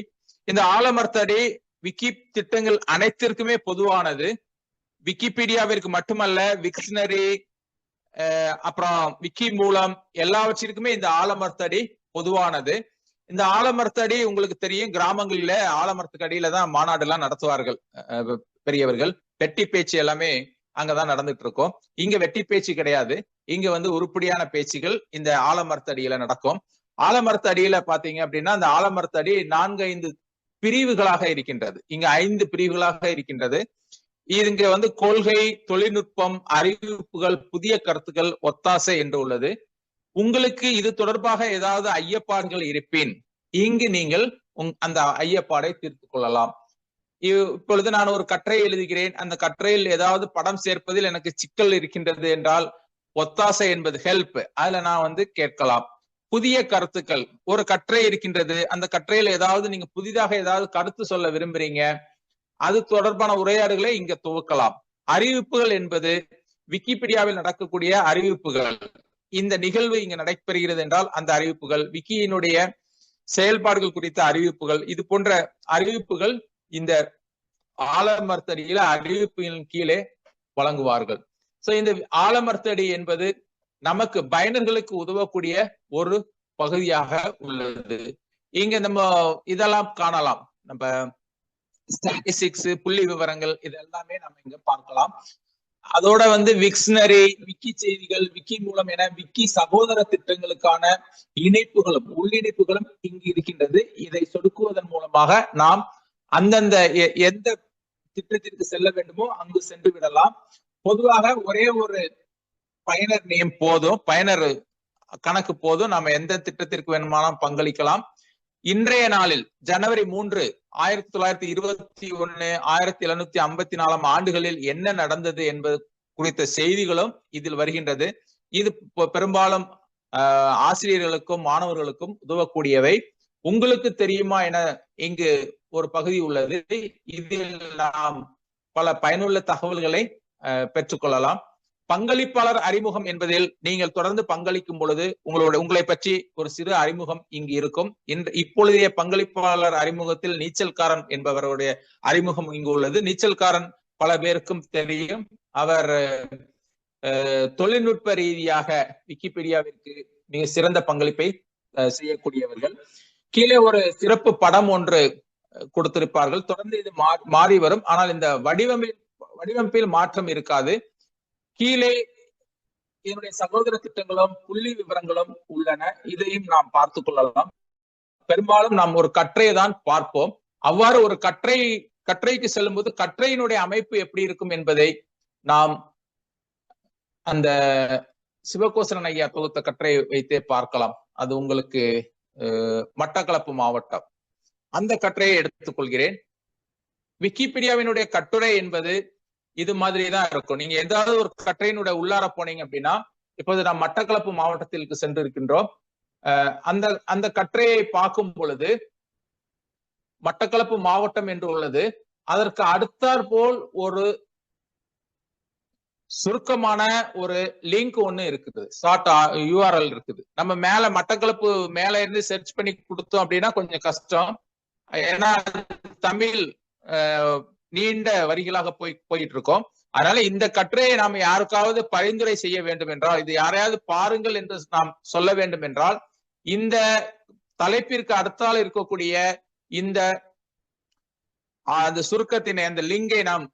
இந்த ஆலமரத்தடி விக்கி திட்டங்கள் அனைத்திற்குமே பொதுவானது. விக்கிபீடியாவிற்கு மட்டுமல்ல, விக்ஷனரி, அப்புறம் விக்கி மூலம், எல்லாவற்றிற்குமே இந்த ஆலமரத்தடி பொதுவானது. இந்த ஆலமரத்தடி உங்களுக்கு தெரியும், கிராமங்களில ஆலமரத்துக்கு அடியில தான் மாநாடு எல்லாம் நடத்துவார்கள் பெரியவர்கள். வெட்டி பேச்சு எல்லாமே அங்கதான் நடந்துட்டு இருக்கும். இங்க வெட்டி பேச்சு கிடையாது. இங்க உருப்படியான பேச்சுகள் இந்த ஆலமரத்தடியில நடக்கும். ஆலமரத்தடியில பாத்தீங்க அப்படின்னா, அந்த ஆலமரத்தடி 4-5 பிரிவுகளாக இருக்கின்றது. இங்க 5 பிரிவுகளாக இருக்கின்றது. இங்க கொள்கை, தொழில்நுட்பம், அறிவிப்புகள், புதிய கருத்துக்கள், ஒத்தாசை என்று உள்ளது. உங்களுக்கு இது தொடர்பாக ஏதாவது ஐயப்பாடுகள் இருப்பின் இங்கு நீங்கள் அந்த ஐயப்பாடை தீர்த்து கொள்ளலாம். இப்பொழுது நான் ஒரு கட்டுரை எழுதுகிறேன். அந்த கட்டுரையில் ஏதாவது படம் சேர்ப்பதில் எனக்கு சிக்கல் இருக்கின்றது என்றால், ஒத்தாசை என்பது ஹெல்ப், அதுல நான் கேட்கலாம். புதிய கருத்துக்கள், ஒரு கட்டுரை இருக்கின்றது, அந்த கட்டுரையில் ஏதாவது நீங்க புதிதாக ஏதாவது கருத்து சொல்ல விரும்புறீங்க, அது தொடர்பான உரையாடுகளை இங்க துவக்கலாம். அறிவிப்புகள் என்பது விக்கிபீடியாவில் நடக்கக்கூடிய அறிவிப்புகள். இந்த நிகழ்வு இங்க நடைபெறுகிறது என்றால் அந்த அறிவிப்புகள், விக்கியினுடைய செயல்பாடுகள் குறித்த அறிவிப்புகள், இது போன்ற அறிவிப்புகள் இந்த ஆலமரத்தடியில அறிவிப்புகளின் கீழே வழங்குவார்கள். சோ இந்த ஆலமரத்தடி என்பது நமக்கு பயனர்களுக்கு உதவக்கூடிய ஒரு பகுதியாக உள்ளது. இங்க நம்ம இதெல்லாம் காணலாம். நம்ம ஸ்டாட்டிஸ்டிக்ஸ், புள்ளி விவரங்கள், இது எல்லாமே நம்ம இங்க பார்க்கலாம். அதோட விக்ஷனரி, விக்கி செய்திகள், விக்கி மூலம் என விக்கி சகோதர திட்டங்களுக்கான இணைப்புகளும் உள்ளிணைப்புகளும் இங்கு இருக்கின்றது. இதை சொடுக்குவதன் மூலமாக நாம் அந்தந்த எந்த திட்டத்திற்கு செல்ல வேண்டுமோ அங்கு சென்று விடலாம். பொதுவாக ஒரே ஒரு பயனர் நேம் போதும், பயனர் கணக்கு போதும், நாம எந்த திட்டத்திற்கு வேணுமானாலும் பங்களிக்கலாம். இன்றைய நாளில் ஜனவரி 3, 1921, 1754 ஆண்டுகளில் என்ன நடந்தது என்பது குறித்த செய்திகளும் இதில் வருகின்றது. இது பெரும்பாலும் ஆசிரியர்களுக்கும் மாணவர்களுக்கும் உதவக்கூடியவை. உங்களுக்கு தெரியுமா என இங்கு ஒரு பகுதி உள்ளது. இதில் நாம் பல பயனுள்ள தகவல்களை பெற்றுக்கொள்ளலாம். பங்களிப்பாளர் அறிமுகம் என்பதில் நீங்கள் தொடர்ந்து பங்களிக்கும் பொழுது உங்களை பற்றி ஒரு சிறு அறிமுகம் இங்கு இருக்கும். இப்பொழுதைய பங்களிப்பாளர் அறிமுகத்தில் நீச்சல்காரன் என்பவருடைய அறிமுகம் இங்கு உள்ளது. நீச்சல்காரன் பல பேருக்கும் தெரியும். அவர் தொழில்நுட்ப ரீதியாக விக்கிபீடியாவிற்கு மிக சிறந்த பங்களிப்பை செய்யக்கூடியவர்கள். கீழே ஒரு சிறப்பு படம் ஒன்று கொடுத்திருப்பார்கள். தொடர்ந்து இது மாறி வரும். ஆனால் இந்த வடிவமைப்பில் மாற்றம் இருக்காது. கீழே இதனுடைய சகோதர திட்டங்களும் புள்ளி விவரங்களும் உள்ளன. இதையும் நாம் பார்த்து கொள்ளலாம். பெரும்பாலும் நாம் ஒரு கட்டுரையை தான் பார்ப்போம். அவ்வாறு ஒரு கட்டுரைக்கு செல்லும் போது கட்டுரையினுடைய அமைப்பு எப்படி இருக்கும் என்பதை நாம் அந்த சிவகோசரன் ஐயா தொகுத்த கட்டுரை வைத்தே பார்க்கலாம். அது உங்களுக்கு மட்டக்களப்பு மாவட்டம், அந்த கட்டுரையை எடுத்துக்கொள்கிறேன். விக்கிபீடியாவினுடைய கட்டுரை என்பது இது மாதிரி தான் இருக்கும். நீங்க ஏதாவது ஒரு கட்டுரையினுடைய உள்ளார போனீங்க அப்படின்னா, இப்போது நாம் மட்டக்களப்பு மாவட்டத்திற்கு சென்று இருக்கின்றோம். அந்த கட்டுரையை பார்க்கும் பொழுது மட்டக்களப்பு மாவட்டம் என்று உள்ளது. அதற்கு அடுத்தாற்போல் ஒரு சுருக்கமான ஒரு லிங்க் ஒண்ணு இருக்குது, ஷார்ட் URL இருக்குது. நம்ம மேல மட்டக்களப்பு மேல இருந்து சர்ச் பண்ணி கொடுத்தோம் அப்படின்னா கொஞ்சம் கஷ்டம். ஏன்னா தமிழ் நீண்ட வரிகளாக போயிட்டு இருக்கோம். அதனால இந்த கட்டுரையை நாம் யாருக்காவது பரிந்துரை செய்ய வேண்டும் என்றால், இது யாரையாவது பாருங்கள் என்று நாம் சொல்ல வேண்டும் என்றால், இந்த தலைப்பிற்கு அடுத்தால் இருக்கக்கூடிய இந்த அந்த சுருக்கத்தினை அந்த லிங்கை நாம்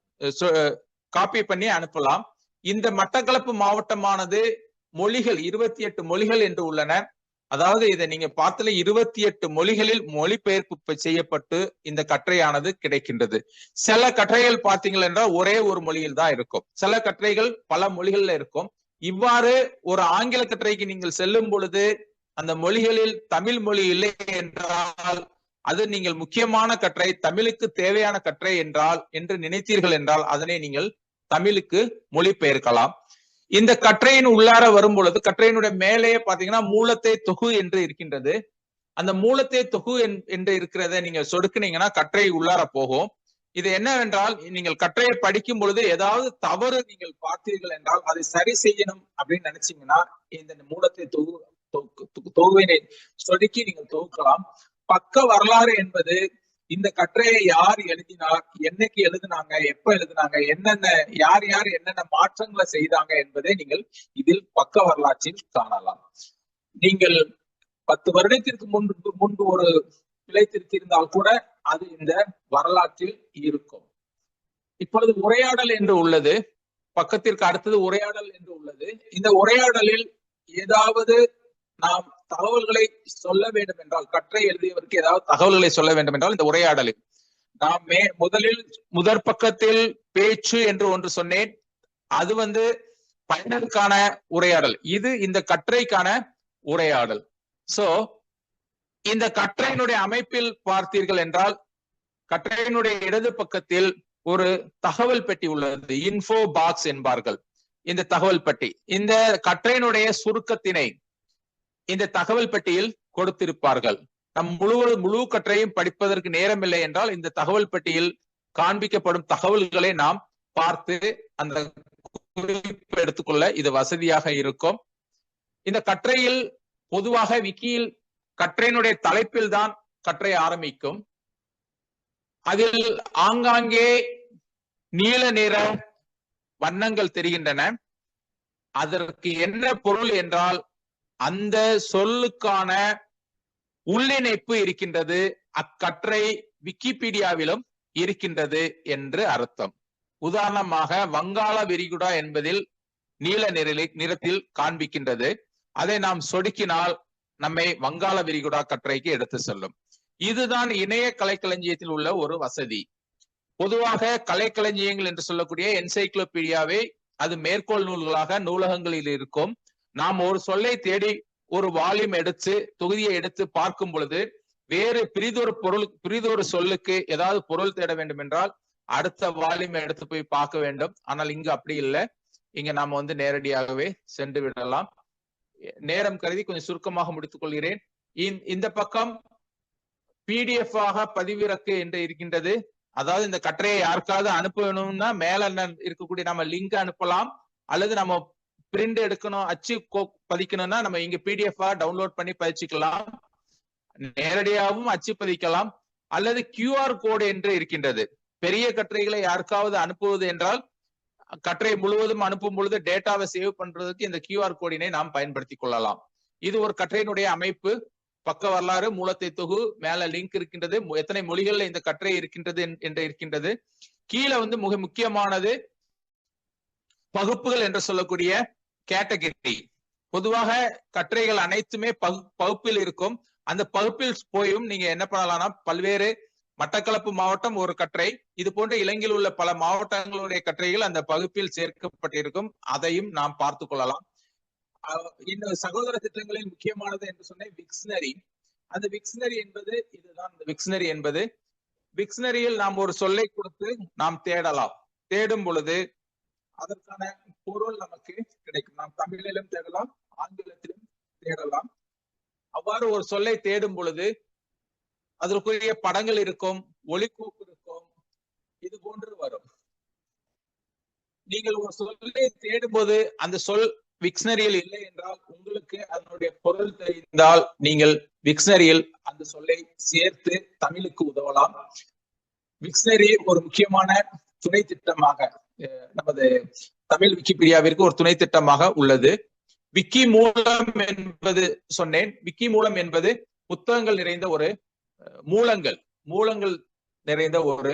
காப்பி பண்ணி அனுப்பலாம். இந்த மட்டக்களப்பு மாவட்டமானது மொழிகள் 28 மொழிகள் என்று உள்ளன. அதாவது இதை நீங்க பார்த்தல 28 மொழிகளில் மொழிபெயர்ப்பு செய்யப்பட்டு இந்த கட்டுரையானது கிடைக்கின்றது. சில கட்டுரைகள் பார்த்தீங்கள் என்றால் ஒரே ஒரு மொழியில் தான் இருக்கும், சில கட்டுரைகள் பல மொழிகள்ல இருக்கும். இவ்வாறு ஒரு ஆங்கில கட்டுரைக்கு நீங்கள் செல்லும் பொழுது அந்த மொழிகளில் தமிழ் மொழி இல்லை என்றால் அது நீங்கள் முக்கியமான கட்டுரை, தமிழுக்கு தேவையான கட்டுரை என்றால் என்று நினைத்தீர்கள் என்றால் அதனை நீங்கள் தமிழுக்கு மொழிபெயர்க்கலாம். இந்த கட்டுரையின் உள்ளார வரும் பொழுது கட்டுரையினுடைய மேலே பாத்தீங்கன்னா மூலத்தை தொகு என்று இருக்கின்றது. அந்த மூலத்தை தொகு என்று இருக்கிறத நீங்க சொடுக்குனீங்கன்னா கட்டுரை உள்ளார போகும். இது என்னவென்றால், நீங்கள் கட்டுரையை படிக்கும் பொழுது ஏதாவது தவறு நீங்கள் பார்த்தீர்கள் என்றால் அதை சரி செய்யணும் அப்படின்னு நினைச்சீங்கன்னா இந்த மூலத்தை தொகுவினை சொடுக்கி நீங்கள் தொகுக்கலாம். பக்க வரலாறு என்பது இந்த கட்டுரையை யார் எழுதினார், என்னைக்கு எழுதினாங்க, எப்ப எழுதினாங்க, யார் என்னென்ன மாற்றங்களை செய்தாங்க என்பதை நீங்கள் இதில் பக்க வரலாற்றில் காணலாம். நீங்கள் 10 வருடத்திற்கு முன்பு ஒரு பிழை திருத்தியிருந்தால் கூட அது இந்த வரலாற்றில் இருக்கும். இப்பொழுது உரையாடல் என்று உள்ளது, பக்கத்திற்கு அடுத்தது உரையாடல் என்று உள்ளது. இந்த உரையாடலில் ஏதாவது நாம் தகவல்களை சொல்ல வேண்டும் என்றால், கட்டுரை எழுதியவருக்கு ஏதாவது தகவல்களை சொல்ல வேண்டும் என்றால் இந்த உரையாடலில் நாம் முதற் பக்கத்தில் பேச்சு என்று ஒன்று சொன்னேன். அது பயனருக்கான உரையாடல், இது இந்த கட்டுரைக்கான உரையாடல். சோ இந்த கட்டுரையினுடைய அமைப்பில் பார்த்தீர்கள் என்றால் கட்டுரையினுடைய இடது பக்கத்தில் ஒரு தகவல் பெட்டி உள்ளது, இன்ஃபோ பாக்ஸ் என்பார்கள். இந்த தகவல் பெட்டி இந்த கட்டுரையினுடைய சுருக்கத்தினை இந்த தகவல் பெட்டியில் கொடுத்திருப்பார்கள். நம் முழு கட்டுரையும் படிப்பதற்கு நேரம் இல்லை என்றால் இந்த தகவல் பெட்டியில் காண்பிக்கப்படும் தகவல்களை நாம் பார்த்து அந்த குறிப்பு எடுத்துக்கொள்ள இது வசதியாக இருக்கும். இந்த கட்டுரையில் பொதுவாக விக்கியில் கட்டுரையினுடைய தலைப்பில் தான் கட்டுரை ஆரம்பிக்கும். அதில் ஆங்காங்கே நீல நிற வண்ணங்கள் தெரிகின்றன. அதற்கு என்ன பொருள் என்றால் அந்த சொல்லுக்கான உள்ளிணைப்பு இருக்கின்றது, அக்கட்டுரை விக்கிபீடியாவிலும் இருக்கின்றது என்று அர்த்தம். உதாரணமாக வங்காள விரிகுடா என்பதில் நீல நிறத்தில் காண்பிக்கின்றது. அதை நாம் சொடுக்கினால் நம்மை வங்காள விரிகுடா கட்டுரைக்கு எடுத்து செல்லும். இதுதான் இணைய கலைக்களஞ்சியத்தில் உள்ள ஒரு வசதி. பொதுவாக கலைக்களஞ்சியங்கள் என்று சொல்லக்கூடிய என்சைக்ளோபீடியாவை அது மேற்கோள் நூல்களாக நூலகங்களில் இருக்கும். நாம் ஒரு சொல்லை தேடி ஒரு வால்யூம் எடுத்து தொகுதியை எடுத்து பார்க்கும் பொழுது வேறு பிரிதொரு சொல்லுக்கு ஏதாவது பொருள் தேட வேண்டும் என்றால் அடுத்த வால்யூம் எடுத்து போய் பார்க்க வேண்டும். ஆனால் இங்கு அப்படி இல்லை, இங்க நாம நேரடியாகவே சென்று விடலாம். நேரம் கருதி கொஞ்சம் சுருக்கமாக முடித்துக் கொள்கிறேன். இந்த பக்கம் PDF ஆக பதிவிறக்கு என்று இருக்கின்றது. அதாவது இந்த கட்டுரையை யாருக்காவது அனுப்பணும்னா மேல இருக்கக்கூடிய நம்ம லிங்க் அனுப்பலாம், அல்லது நம்ம பிரிண்ட் எடுக்கணும் அச்சு பதிக்கணும்னா நம்ம இங்க PDF டவுன்லோட் பண்ணி பதிச்சுக்கலாம், நேரடியாகவும் அச்சு பதிக்கலாம், அல்லது QR கோடு என்று இருக்கின்றது. பெரிய கட்டுரைகளை யாருக்காவது அனுப்புவது என்றால் கட்டுரை முழுவதும் அனுப்பும் பொழுது டேட்டாவை சேவ் பண்றதுக்கு இந்த QR கோடினை நாம் பயன்படுத்தி கொள்ளலாம். இது ஒரு கட்டுரையினுடைய அமைப்பு. பக்க வரலாறு, மூலத்தை தொகு, மேல லிங்க் இருக்கின்றது, எத்தனை மொழிகள்ல இந்த கட்டுரை இருக்கின்றது என்று இருக்கின்றது. கீழே மிக முக்கியமானது பகுப்புகள் என்று சொல்லக்கூடிய கேட்டகரி. பொதுவாக கட்டுரைகள் அனைத்துமே பகுப்பில் இருக்கும். அந்த பகுப்பில் போயும் நீங்க என்ன பண்ணலாம்னா பல்வேறு மட்டக்களப்பு மாவட்டம் ஒரு கட்டுரை, இது போன்ற இலங்கையில் உள்ள பல மாவட்டங்களுடைய கட்டுரைகள் அந்த பகுப்பில் சேர்க்கப்பட்டிருக்கும், அதையும் நாம் பார்த்து கொள்ளலாம். இந்த சகோதர திட்டங்களில் முக்கியமானது என்று சொன்னேன் விக்ஷனரி. அந்த விக்ஷனரி என்பது இதுதான். இந்த விக்ஷனரி என்பது விக்ஷனரியில் நாம் ஒரு சொல்லை கொடுத்து நாம் தேடலாம். தேடும் பொழுது அதற்கான பொருள் நமக்கு கிடைக்கும். நாம் தமிழிலும் தேடலாம், ஆங்கிலத்திலும் தேடலாம். அவ்வாறு ஒரு சொல்லை தேடும் பொழுது அதற்குரிய படங்கள் இருக்கும், ஒளிக்கூப்பு இருக்கும், இது போன்று வரும். நீங்கள் ஒரு சொல்லை தேடும்போது அந்த சொல் விக்ஷனரியில் இல்லை என்றால் உங்களுக்கு அதனுடைய பொருள் தெரிந்தால் நீங்கள் விக்ஷனரியில் அந்த சொல்லை சேர்த்து தமிழுக்கு உதவலாம். விக்ஷனரி ஒரு முக்கியமான துணை திட்டமாக நமது தமிழ் விக்கிபீடியாவிற்கு ஒரு துணை திட்டமாக உள்ளது. விக்கி மூலம் என்பது சொன்னேன். விக்கி மூலம் என்பது புத்தகங்கள் நிறைந்த ஒரு மூலங்கள் நிறைந்த ஒரு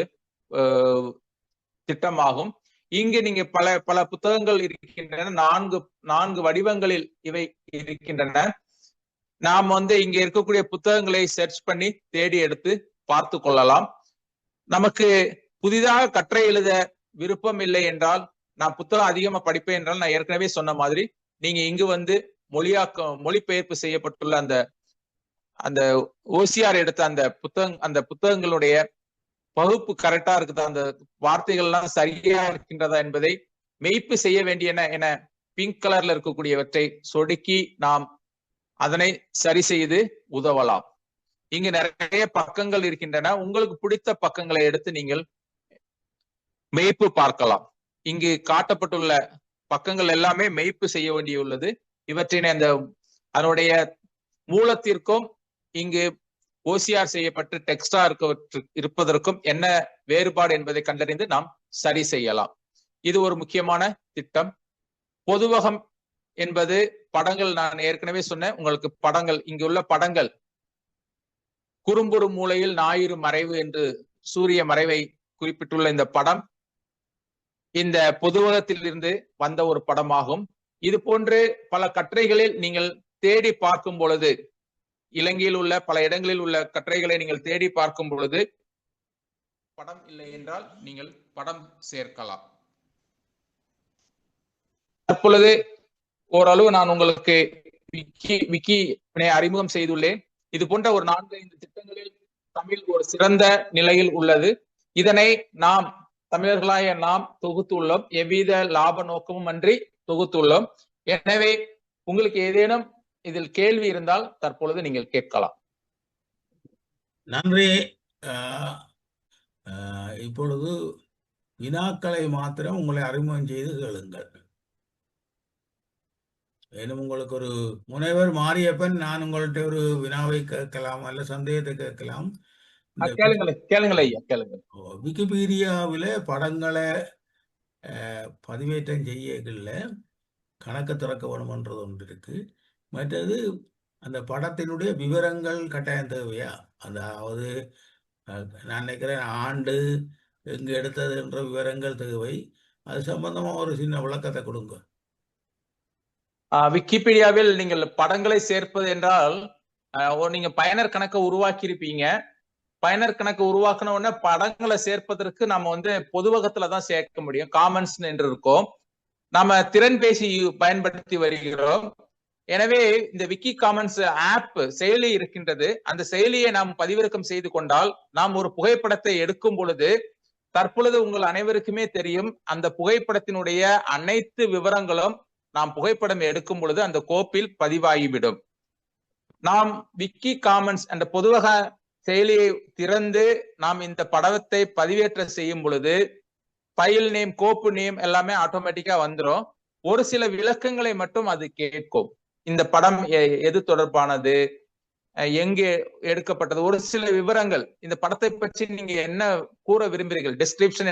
திட்டமாகும். இங்கு நீங்க பல புத்தகங்கள் இருக்கின்றன. நான்கு வடிவங்களில் இவை இருக்கின்றன. நாம் இங்க இருக்கக்கூடிய புத்தகங்களை சர்ச் பண்ணி தேடி எடுத்து பார்த்து கொள்ளலாம். நமக்கு புதிதாக கற்றை எழுத விருப்பம் இல்லை என்றால், நான் புத்தகம் அதிகமா படிப்பேன் என்றால், நான் ஏற்கனவே சொன்ன மாதிரி நீங்க இங்கு மொழிபெயர்ப்பு செய்யப்பட்டுள்ள அந்த ஓசிஆர் எடுத்த அந்த புத்தகங்களுடைய பகுப்பு கரெக்டா இருக்குதா, அந்த வார்த்தைகள் எல்லாம் சரியா இருக்கின்றதா என்பதை மெய்ப்பு செய்ய வேண்டிய என பிங்க் கலர்ல இருக்கக்கூடியவற்றை சொடுக்கி நாம் அதனை சரி செய்து உதவலாம். இங்கு நிறைய பக்கங்கள் இருக்கின்றன. உங்களுக்கு பிடித்த பக்கங்களை எடுத்து நீங்கள் மெய்ப்பு பார்க்கலாம். இங்கு காட்டப்பட்டுள்ள பக்கங்கள் எல்லாமே மெய்ப்பு செய்ய வேண்டியுள்ளது. இவற்றினை அதனுடைய மூலத்திற்கும் இங்கு ஓசிஆர் செய்யப்பட்டு டெக்ஸ்டா இருப்பதற்கும் என்ன வேறுபாடு என்பதை கண்டறிந்து நாம் சரி செய்யலாம். இது ஒரு முக்கியமான திட்டம். பொதுவகம் என்பது படங்கள். நான் ஏற்கனவே சொன்னேன் உங்களுக்கு படங்கள், இங்குள்ள படங்கள் குறும்புறு மூலையில் ஞாயிறு மறைவு என்று சூரிய மறைவை குறிப்பிட்டுள்ள இந்த படம் இந்த பொதுவகத்தில் இருந்து வந்த ஒரு படமாகும். இது போன்று பல கட்டுரைகளில் நீங்கள் தேடி பார்க்கும் பொழுது, இலங்கையில் உள்ள பல இடங்களில் உள்ள கட்டுரைகளை நீங்கள் தேடி பார்க்கும் பொழுது படம் இல்லை என்றால் நீங்கள் படம் சேர்க்கலாம். தற்பொழுது ஓரளவு நான் உங்களுக்கு விக்கினை அறிமுகம் செய்துள்ளேன். இது போன்ற ஒரு 4-5 திட்டங்களில் தமிழ் ஒரு சிறந்த நிலையில் உள்ளது. இதனை நாம் தமிழர்களாய நாம் தொகுத்துள்ளோம். எவ்வித லாப நோக்கமும் அன்றி தொகுத்துள்ளோம். எனவே உங்களுக்கு ஏதேனும் இதில் கேள்வி இருந்தால் தற்பொழுது நீங்கள் கேட்கலாம். நன்றி. இப்பொழுது வினாக்களை மாத்திரம் உங்களை அறிமுகம் செய்து கேளுங்கள். மேலும் உங்களுக்கு ஒரு முனைவர் மாரியப்பன், நான் உங்கள்கிட்ட ஒரு வினாவை கேட்கலாம் அல்ல சந்தேகத்தை கேட்கலாம். விக்கிபீடியாவில படங்களை பதிவேற்றம் செய்யல கணக்கு திறக்க வேணும்ன்றது ஒன்று இருக்கு. மற்றது அந்த படத்தினுடைய விவரங்கள் கட்டாயம் தேவையா? அதாவது நான் நினைக்கிறேன் ஆண்டு எங்க எடுத்தது என்ற விவரங்கள் தேவை. அது சம்பந்தமா ஒரு சின்ன விளக்கத்தை கொடுங்க. விக்கிபீடியாவில் நீங்கள் படங்களை சேர்ப்பது என்றால் நீங்க பயனர் கணக்கை உருவாக்கி இருப்பீங்க. பயனர் கணக்கு உருவாக்கின உடனே படங்களை சேர்ப்பதற்கு நம்ம பொதுவகத்துலதான் சேர்க்க முடியும். காமன்ஸ் என்று இருக்கும். நாம திறன்பேசி பயன்படுத்தி வருகிறோம். எனவே இந்த விக்கி காமன்ஸ் ஆப் செயலி இருக்கின்றது. அந்த செயலியை நாம் பதிவிறக்கம் செய்து கொண்டால் நாம் ஒரு புகைப்படத்தை எடுக்கும் பொழுது தற்பொழுது உங்கள் அனைவருக்குமே தெரியும், அந்த புகைப்படத்தினுடைய அனைத்து விவரங்களும் நாம் புகைப்படம் எடுக்கும் பொழுது அந்த கோப்பில் பதிவாகிவிடும். நாம் விக்கி காமன்ஸ் அந்த பொதுவக செயலியை திறந்து நாம் இந்த படத்தை பதிவேற்றம் செய்யும் பொழுது ஃபைல் நேம், கோப்பு நேம் எல்லாமே ஆட்டோமேட்டிக்கா வந்துடும். ஒரு சில விளக்கங்களை மட்டும் அது கேட்கும். இந்த படம் எது தொடர்பானது, எங்கே எடுக்கப்பட்டது, ஒரு சில விவரங்கள், இந்த படத்தை பற்றி நீங்க என்ன கூற விரும்புகிறீர்கள், டிஸ்கிரிப்ஷன்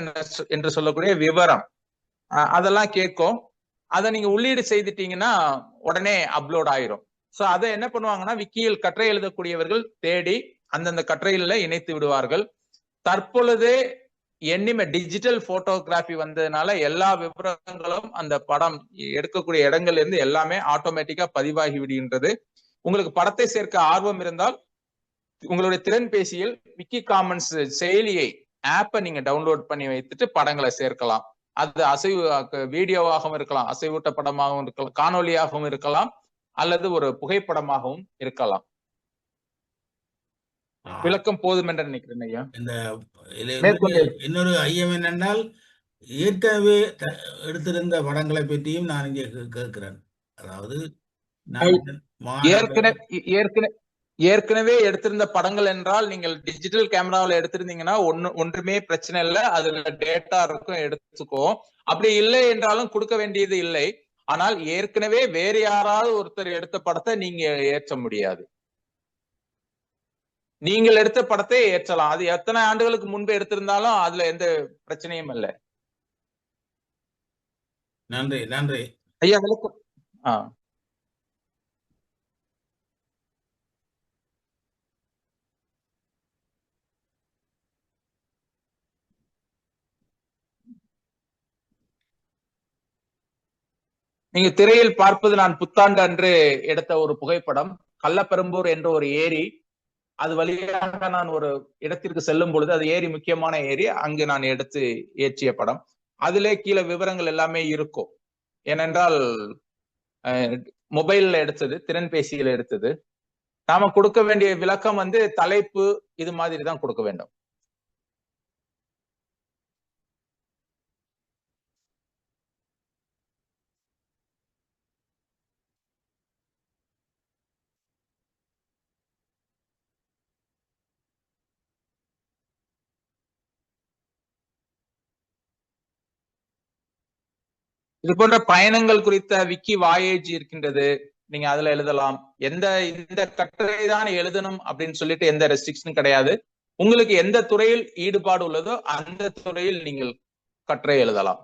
என்று சொல்லக்கூடிய விவரம், அதெல்லாம் கேட்கும். அதை நீங்க உள்ளீடு செய்துட்டீங்கன்னா உடனே அப்லோட் ஆயிரும். சோ அதை என்ன பண்ணுவாங்கன்னா விக்கியில் கட்டுரை எழுதக்கூடியவர்கள் தேடி அந்தந்த கட்டுரையில இணைத்து விடுவார்கள். தற்பொழுது டிஜிட்டல் போட்டோகிராஃபி வந்ததுனால எல்லா விவரங்களும் அந்த படம் எடுக்கக்கூடிய இடங்கள்ல இருந்து எல்லாமே ஆட்டோமேட்டிக்கா பதிவாகி விடுகின்றது. உங்களுக்கு படத்தை சேர்க்க ஆர்வம் இருந்தால் உங்களுடைய திறன்பேசியில் விக்கி காமன்ஸ் செயலியை ஆப்பை நீங்க டவுன்லோட் பண்ணி வைத்துட்டு படங்களை சேர்க்கலாம். அது வீடியோவாகவும் இருக்கலாம், அசைவூட்ட படமாகவும் இருக்கலாம், காணொலியாகவும் இருக்கலாம், அல்லது ஒரு புகைப்படமாகவும் இருக்கலாம். விளக்கம் போதும் என்று நினைக்கிறேன் ஐயா. இந்த இன்னொரு ஐயம் என்னென்றால் ஏற்கனவே எடுத்திருந்த படங்களை பற்றியும் நான் இங்கே கேட்கிறேன். அதாவது ஏற்கனவே எடுத்திருந்த படங்கள் என்றால் நீங்கள் டிஜிட்டல் கேமராவில் எடுத்திருந்தீங்கன்னா ஒன்றுமே பிரச்சனை இல்லை, அதுல டேட்டா இருக்கும், எடுத்துக்கோ. அப்படி இல்லை என்றாலும் கொடுக்க வேண்டியது இல்லை. ஆனால் ஏற்கனவே வேற யாராவது ஒருத்தர் எடுத்த படத்தை நீங்க ஏற்ற முடியாது. நீங்கள் எடுத்த படத்தை ஏற்றலாம், அது எத்தனை ஆண்டுகளுக்கு முன்பு எடுத்திருந்தாலும் அதுல எந்த பிரச்சனையும் இல்லை. நன்றி நன்றி ஐயா விளக்கம். நீங்க திரையில் பார்ப்பது நான் புத்தாண்டு அன்று எடுத்த ஒரு புகைப்படம். கள்ளப்பெரும்பூர் என்ற ஒரு ஏரி, அது வழியாக நான் ஒரு இடத்திற்கு செல்லும் பொழுது, அது ஏரி முக்கியமான ஏரி, அங்கு நான் எடுத்து ஏற்றிய படம். அதிலே கீழே விவரங்கள் எல்லாமே இருக்கும். ஏனென்றால் மொபைல்ல எடுத்தது, திறன்பேசியில எடுத்தது. நாம கொடுக்க வேண்டிய விளக்கம் வந்து தலைப்பு இது மாதிரி தான் கொடுக்க வேண்டும். இது போன்ற பயணங்கள் குறித்த விக்கி வாயேஜ் இருக்கின்றது, நீங்க அதுல எழுதலாம். இந்த கட்டுரை தான் எழுதணும் அப்படின்னு சொல்லிட்டு எந்த ரெஸ்ட்ரிக்ஷனும் கிடையாது. உங்களுக்கு எந்த துறையில் ஈடுபாடு உள்ளதோ அந்த துறையில் நீங்கள் கட்டுரை எழுதலாம்.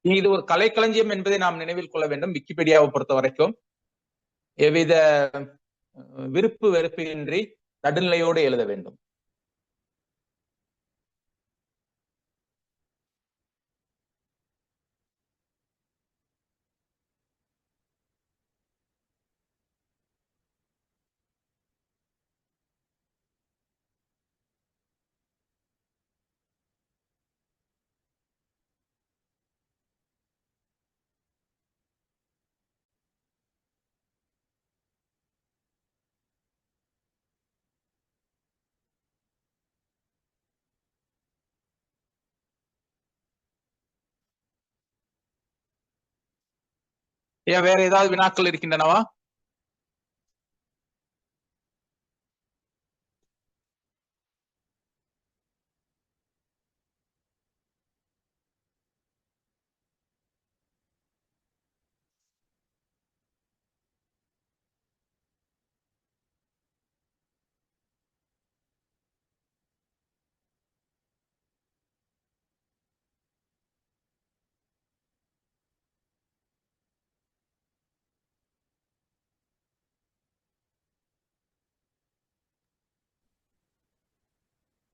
இது ஒரு கலைக்களஞ்சியம் என்பதை நாம் நினைவில் கொள்ள வேண்டும். விக்கிபீடியாவை பொறுத்த வரைக்கும் எவ்வித விருப்பு வெறுப்பின்றி நடுநிலையோடு எழுத வேண்டும். வேற ஏதாவது வினாக்கள் இருக்கின்றனவா?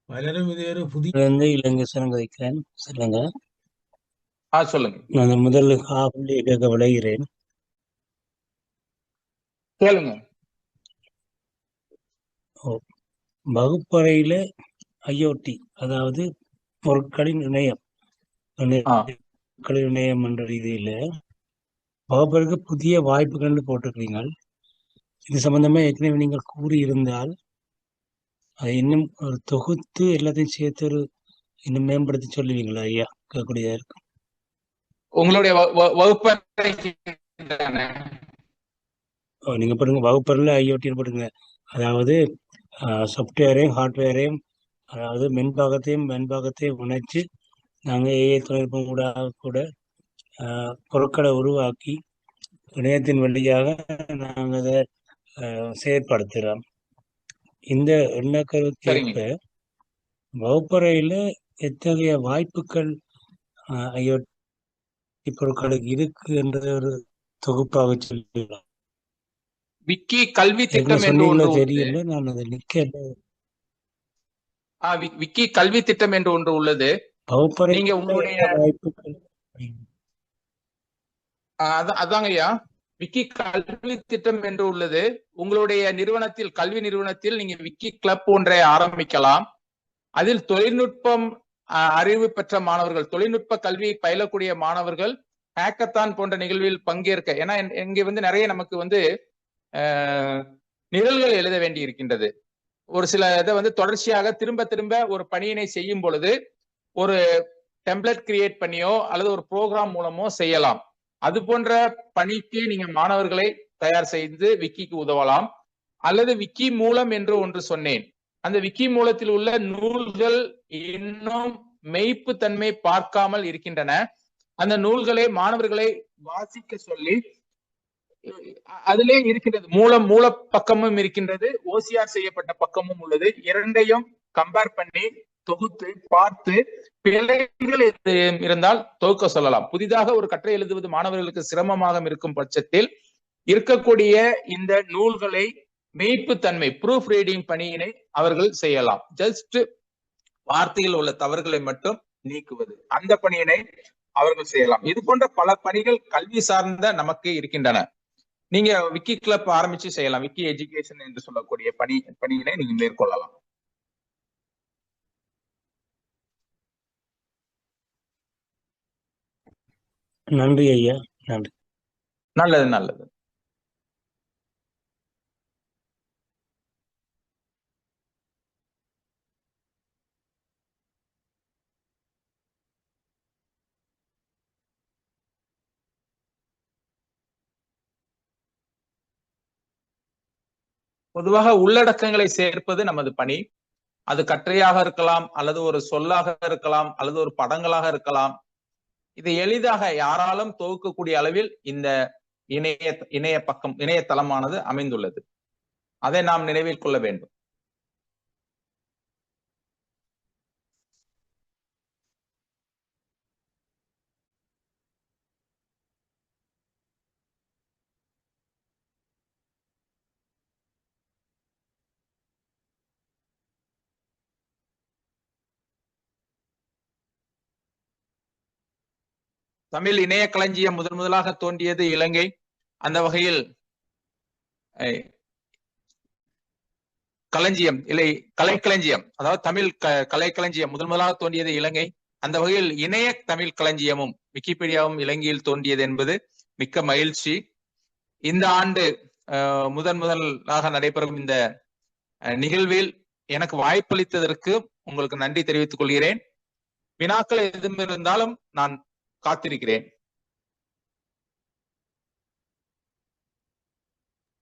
பலரும் இது ஒரு புதிய இலங்கேசன் கதைக்கிறேன். சொல்லுங்க. சொல்லுங்க. நான் முதல்ல கேட்க விளைகிறேன். கேளுங்க. வகுப்பறையில IoT, அதாவது பொருட்களின் இணையம் என்ற ரீதியில வகுப்பறைக்கு புதிய வாய்ப்புகள் போட்டிருக்கிறீங்க. இது சம்பந்தமா ஏற்கனவே நீங்கள் கூறியிருந்தால் அதை இன்னும் ஒரு தொகுத்து எல்லாத்தையும் சேர்த்து ஒரு இன்னும் மேம்படுத்தி சொல்லுவீங்களா ஐயா? கேட்கக்கூடியதா இருக்கும். உங்களுடைய வகுப்பறை நீங்க பாருங்க, வகுப்பறையில IoT போடுங்க. அதாவது சாஃப்ட்வேரையும் ஹார்ட்வேரையும், அதாவது மென்பாகத்தையும் இணைச்சு நாங்கள் AI தொழில்நுட்பம் கூட பொருட்களை உருவாக்கி இணையத்தின் வழியாக நாங்கள் அதை செயற்படுத்துகிறோம். இந்த எண்ணக்கருக்கேற்ப வகுப்பறையில எத்தகைய வாய்ப்புகள் IoT பொருட்களுக்கு இருக்கு என்ற ஒரு தொகுப்பாக சொல்லலாம். விக்கி கல்வி திட்டம் என்று தெரியல, நான் அதை விக்கி கல்வி திட்டம் என்று ஒன்று உள்ளது. நீங்க உங்களுடைய வாய்ப்புகள் அதாங்க ஐயா, விக்கி கல்வி திட்டம் என்று உள்ளது. உங்களுடைய நிறுவனத்தில், கல்வி நிறுவனத்தில் நீங்க விக்கி கிளப் ஒன்றை ஆரம்பிக்கலாம். அதில் தொழில்நுட்பம் அறிவு பெற்ற மாணவர்கள், தொழில்நுட்ப கல்வி பயிலக்கூடிய மாணவர்கள் ஹேக்கத்தான் போன்ற நிகழ்வில் பங்கேற்க, ஏன்னா இங்க வந்து நிறைய நமக்கு நிரல்கள் எழுத வேண்டி இருக்கின்றது. ஒரு சில இதை தொடர்ச்சியாக திரும்ப திரும்ப ஒரு பணியினை செய்யும் பொழுது ஒரு டெம்ப்ளேட் கிரியேட் பண்ணியோ அல்லது ஒரு ப்ரோக்ராம் மூலமோ செய்யலாம். அது போன்ற பணிக்கு நீங்க மாணவர்களை தயார் செய்து விக்கிக்கு உதவலாம். அல்லது விக்கி மூலம் என்று ஒன்று சொன்னேன். அந்த விக்கி மூலத்தில் உள்ள நூல்கள் இன்னும் மெய்ப்பு தன்மை பார்க்காமல் இருக்கின்றன. அந்த நூல்களை மாணவர்களை வாசிக்க சொல்லி அதிலே இருக்கின்றது, மூல பக்கமும் இருக்கின்றது, ஓசிஆர் செய்யப்பட்ட பக்கமும் உள்ளது. இரண்டையும் கம்பேர் பண்ணி தொகுத்து பார்த்து பிழைகள் இருந்தால் தொகுக்க சொல்லலாம். புதிதாக ஒரு கட்டுரை எழுதுவது மாணவர்களுக்கு சிரமமாக இருக்கும் பட்சத்தில் இருக்கக்கூடிய இந்த நூல்களை மெய்ப்பு தன்மை ப்ரூஃப் ரீடிங் பணியினை அவர்கள் செய்யலாம். ஜஸ்ட் வார்த்தையில் உள்ள தவறுகளை மட்டும் நீக்குவது, அந்த பணியினை அவர்கள் செய்யலாம். இது போன்ற பல பணிகள் கல்வி சார்ந்த நமக்கு இருக்கின்றன. நீங்க விக்கி கிளப் ஆரம்பிச்சு செய்யலாம். விக்கி எஜுகேஷன் என்று சொல்லக்கூடிய பணியினை நீங்க மேற்கொள்ளலாம். நன்றி ஐயா, நன்றி. நல்லது நல்லது. பொதுவாக உள்ளடக்கங்களை சேர்ப்பது நமது பணி. அது கட்டுரையாக இருக்கலாம், அல்லது ஒரு சொல்லாக இருக்கலாம், அல்லது ஒரு படங்களாக இருக்கலாம். இதை எளிதாக யாராலும் தொகுக்கக்கூடிய அளவில் இந்த இணையதளமானது அமைந்துள்ளது. அதை நாம் நினைவில் கொள்ள வேண்டும். தமிழ் இணைய களஞ்சியம் முதலாக தோன்றியது இலங்கை. அந்த வகையில் களஞ்சியம் இல்லை கலைக்களஞ்சியம், அதாவது தமிழ் கலைக்களஞ்சியம் முதலாக தோன்றியது இலங்கை. அந்த வகையில் இணைய தமிழ் களஞ்சியமும் விக்கிபீடியாவும் இலங்கையில் தோன்றியது என்பது மிக்க மகிழ்ச்சி. இந்த ஆண்டு முதலாக நடைபெறும் இந்த நிகழ்வில் எனக்கு வாய்ப்பளித்ததற்கு உங்களுக்கு நன்றி தெரிவித்துக் கொள்கிறேன். வினாக்கள் எதுவும் இருந்தாலும் நான் காத்திருக்கிறேன்.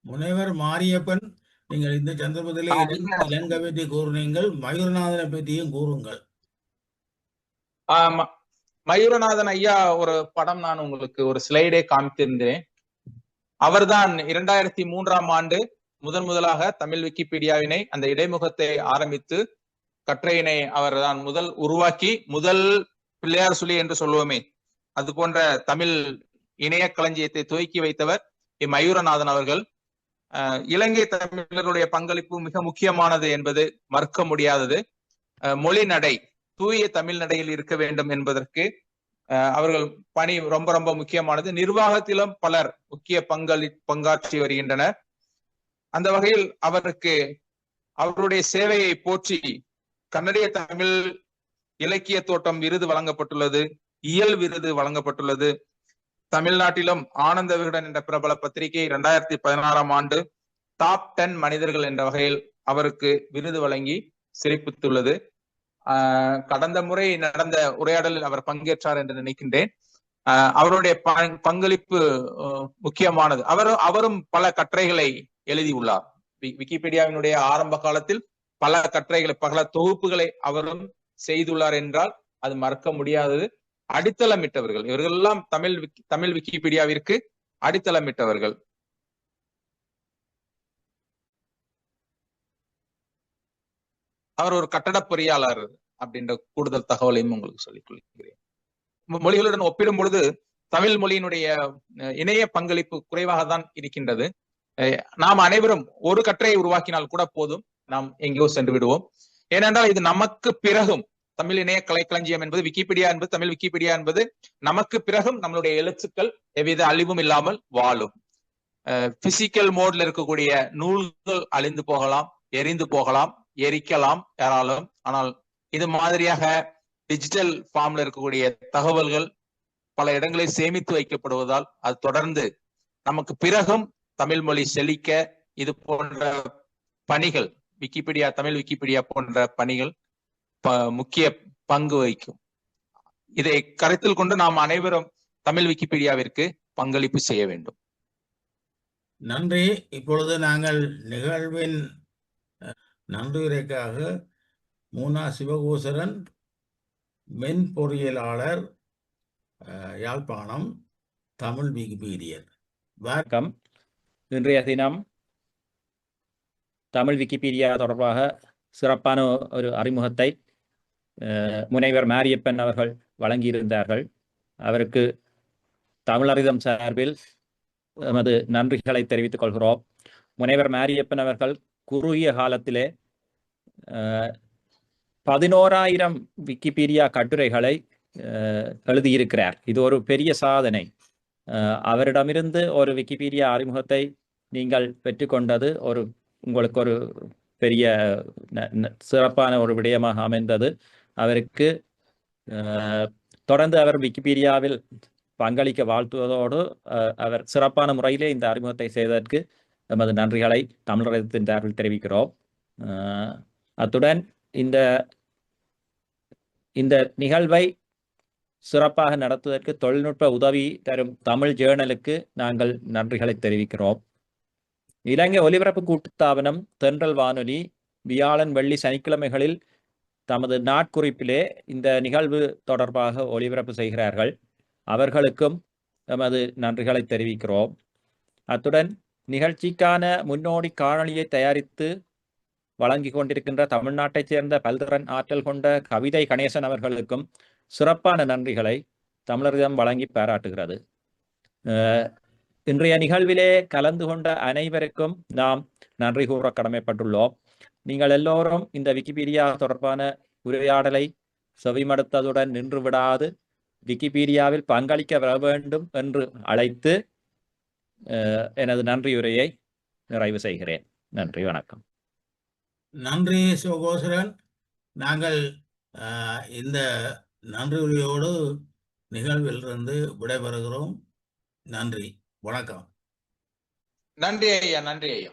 முனைவர் மாரியப்பன், நீங்கள் இந்த சந்தர்ப்பத்திலே இலங்கை பற்றி கூறுனீங்கள், மயூரநாதனை பற்றியும் கூறுங்கள். மயூரநாதன் ஐயா ஒரு படம் நான் உங்களுக்கு ஒரு ஸ்லைடே காமித்திருந்தேன். அவர்தான் 2003ஆம் ஆண்டு முதலாக தமிழ் விக்கிபீடியாவினை அந்த இடைமுகத்தை ஆரம்பித்து கட்டுரையினை அவர் தான் முதல் உருவாக்கி, முதல் பிள்ளையார் சொல்லி என்று சொல்லுவோமே, அது போன்ற தமிழ் இணைய களஞ்சியத்தை துவக்கி வைத்தவர் மயூரநாதன் அவர்கள். இலங்கை தமிழர்களுடைய பங்களிப்பு மிக முக்கியமானது என்பது மறுக்க முடியாதது. மொழி நடை தூய தமிழ் நடையில் இருக்க வேண்டும் என்பதற்கு அவர்கள் பணி ரொம்ப ரொம்ப முக்கியமானது. நிர்வாகத்திலும் பலர் முக்கிய பங்காற்றி வருகின்றனர். அந்த வகையில் அவருக்கு அவருடைய சேவையை போற்றி கன்னடிய தமிழ் இலக்கிய தோட்டம் விருது வழங்கப்பட்டுள்ளது, இயல் விருது வழங்கப்பட்டுள்ளது. தமிழ்நாட்டிலும் ஆனந்த விகடன் என்ற பிரபல பத்திரிகை 2016ஆம் ஆண்டு டாப் 10 மனிதர்கள் என்ற வகையில் அவருக்கு விருது வழங்கி சிறப்பித்துள்ளது. கடந்த முறை நடந்த உரையாடலில் அவர் பங்கேற்றார் என்று நினைக்கின்றேன். அவருடைய பங்களிப்பு முக்கியமானது. அவரும் பல கட்டுரைகளை எழுதியுள்ளார். விக்கிபீடியாவினுடைய ஆரம்ப காலத்தில் பல கட்டுரைகளை, பல தொகுப்புகளை அவரும் செய்துள்ளார் என்றால் அது மறக்க முடியாதது. அடித்தளமிட்டவர்கள் இவர்கள் எல்லாம் தமிழ் விக்கிபீடியாவிற்கு அடித்தளமிட்டவர்கள். அவர் ஒரு கட்டட பொறியாளர் அப்படின்ற கூடுதல் தகவலையும் உங்களுக்கு சொல்லிக் கொள்கிறேன். மொழிகளுடன் ஒப்பிடும் பொழுது தமிழ் மொழியினுடைய இணைய பங்களிப்பு குறைவாக தான் இருக்கின்றது. நாம் அனைவரும் ஒரு கட்டுரையை உருவாக்கினால் கூட போதும், நாம் எங்கேயோ சென்று விடுவோம். ஏனென்றால் இது நமக்கு பிறகும் தமிழ் இணைய கலைக்களஞ்சியம் என்பது விக்கிபீடியா என்பது தமிழ் விக்கிபீடியா என்பது நமக்கு பிறகும் நம்மளுடைய எழுத்துக்கள் எவ்வித அழிவும் இல்லாமல் வாழும். பிசிக்கல் மோட்ல இருக்கக்கூடிய நூல்கள் அழிந்து போகலாம், எரிந்து போகலாம், எரிக்கலாம் யாராலும். ஆனால் இது மாதிரியாக டிஜிட்டல் ஃபார்ம்ல இருக்கக்கூடிய தகவல்கள் பல இடங்களில் சேமித்து வைக்கப்படுவதால் அது தொடர்ந்து நமக்கு பிறகும் தமிழ் மொழி செழிக்க இது போன்ற பணிகள், விக்கிபீடியா தமிழ் விக்கிபீடியா போன்ற பணிகள் முக்கிய பங்கு வகிக்கும். இதை கருத்தில் கொண்டு நாம் அனைவரும் தமிழ் விக்கிபீடியாவிற்கு பங்களிப்பு செய்ய வேண்டும். நன்றி. இப்பொழுது நாங்கள் நிகழ்வின் நன்றியுரைக்காக மூனா சிவகோசரன், மென்பொறியியலாளர், யாழ்ப்பாணம், தமிழ் விக்கிபீடியர். வணக்கம். இன்றைய தினம் தமிழ் விக்கிபீடியா தொடர்பாக சிறப்பான ஒரு அறிமுகத்தை முனைவர் மாரியப்பன் அவர்கள் வழங்கியிருந்தார்கள். அவருக்கு தமிழறிதம் சார்பில் எமது நன்றிகளை தெரிவித்துக் கொள்கிறோம். முனைவர் மாரியப்பன் அவர்கள் குறுகிய காலத்திலே 11,000 விக்கிபீடியா கட்டுரைகளை எழுதியிருக்கிறார். இது ஒரு பெரிய சாதனை. அவரிடமிருந்து ஒரு விக்கிபீடியா அறிமுகத்தை நீங்கள் பெற்றுக்கொண்டது உங்களுக்கு ஒரு பெரிய சிறப்பான ஒரு விடயமாக அமைந்தது. அவருக்கு தொடர்ந்து அவர் விக்கிபீடியாவில் பங்களிக்க வாழ்த்துவதோடு அவர் சிறப்பான முறையிலே இந்த அறிமுகத்தை செய்ததற்கு நமது நன்றிகளை தமிழறிதத்தின் சார்பில் தெரிவிக்கிறோம். அத்துடன் இந்த நிகழ்வை சிறப்பாக நடத்துவதற்கு தொழில்நுட்ப உதவி தரும் தமிழ் ஜேர்னலுக்கு நாங்கள் நன்றிகளை தெரிவிக்கிறோம். இலங்கை ஒலிபரப்பு கூட்டுத்தாபனம், தென்றல் வானொலி வியாழன், வெள்ளி, சனிக்கிழமைகளில் தமது நாட்குறிப்பிலே இந்த நிகழ்வு தொடர்பாக ஒலிபரப்பு செய்கிறார்கள். அவர்களுக்கும் நமது நன்றிகளை தெரிவிக்கிறோம். அத்துடன் நிகழ்ச்சிக்கான முன்னோடி காணொளியை தயாரித்து வழங்கி கொண்டிருக்கின்ற தமிழ்நாட்டைச் சேர்ந்த பல்திறன் ஆற்றல் கொண்ட கவிதை கணேசன் அவர்களுக்கும் சிறப்பான நன்றிகளை தமிழரிடம் வழங்கி பாராட்டுகிறது. இன்றைய நிகழ்விலே கலந்து கொண்ட அனைவருக்கும் நாம் நன்றி கூற கடமைப்பட்டுள்ளோம். நீங்கள் எல்லோரும் இந்த விக்கிபீடியா தொடர்பான உரையாடலை செவிமடுத்ததுடன் நின்று விடாது விக்கிபீடியாவில் பங்களிக்க வர வேண்டும் என்று அழைத்து எனது நன்றியுரையை நிறைவு செய்கிறேன். நன்றி, வணக்கம். நன்றி சிவகோசரன். நாங்கள் இந்த நன்றியுரையோடு நிகழ்விலிருந்து விடைபெறுகிறோம். நன்றி, வணக்கம். நன்றி ஐயா. நன்றி ஐயா.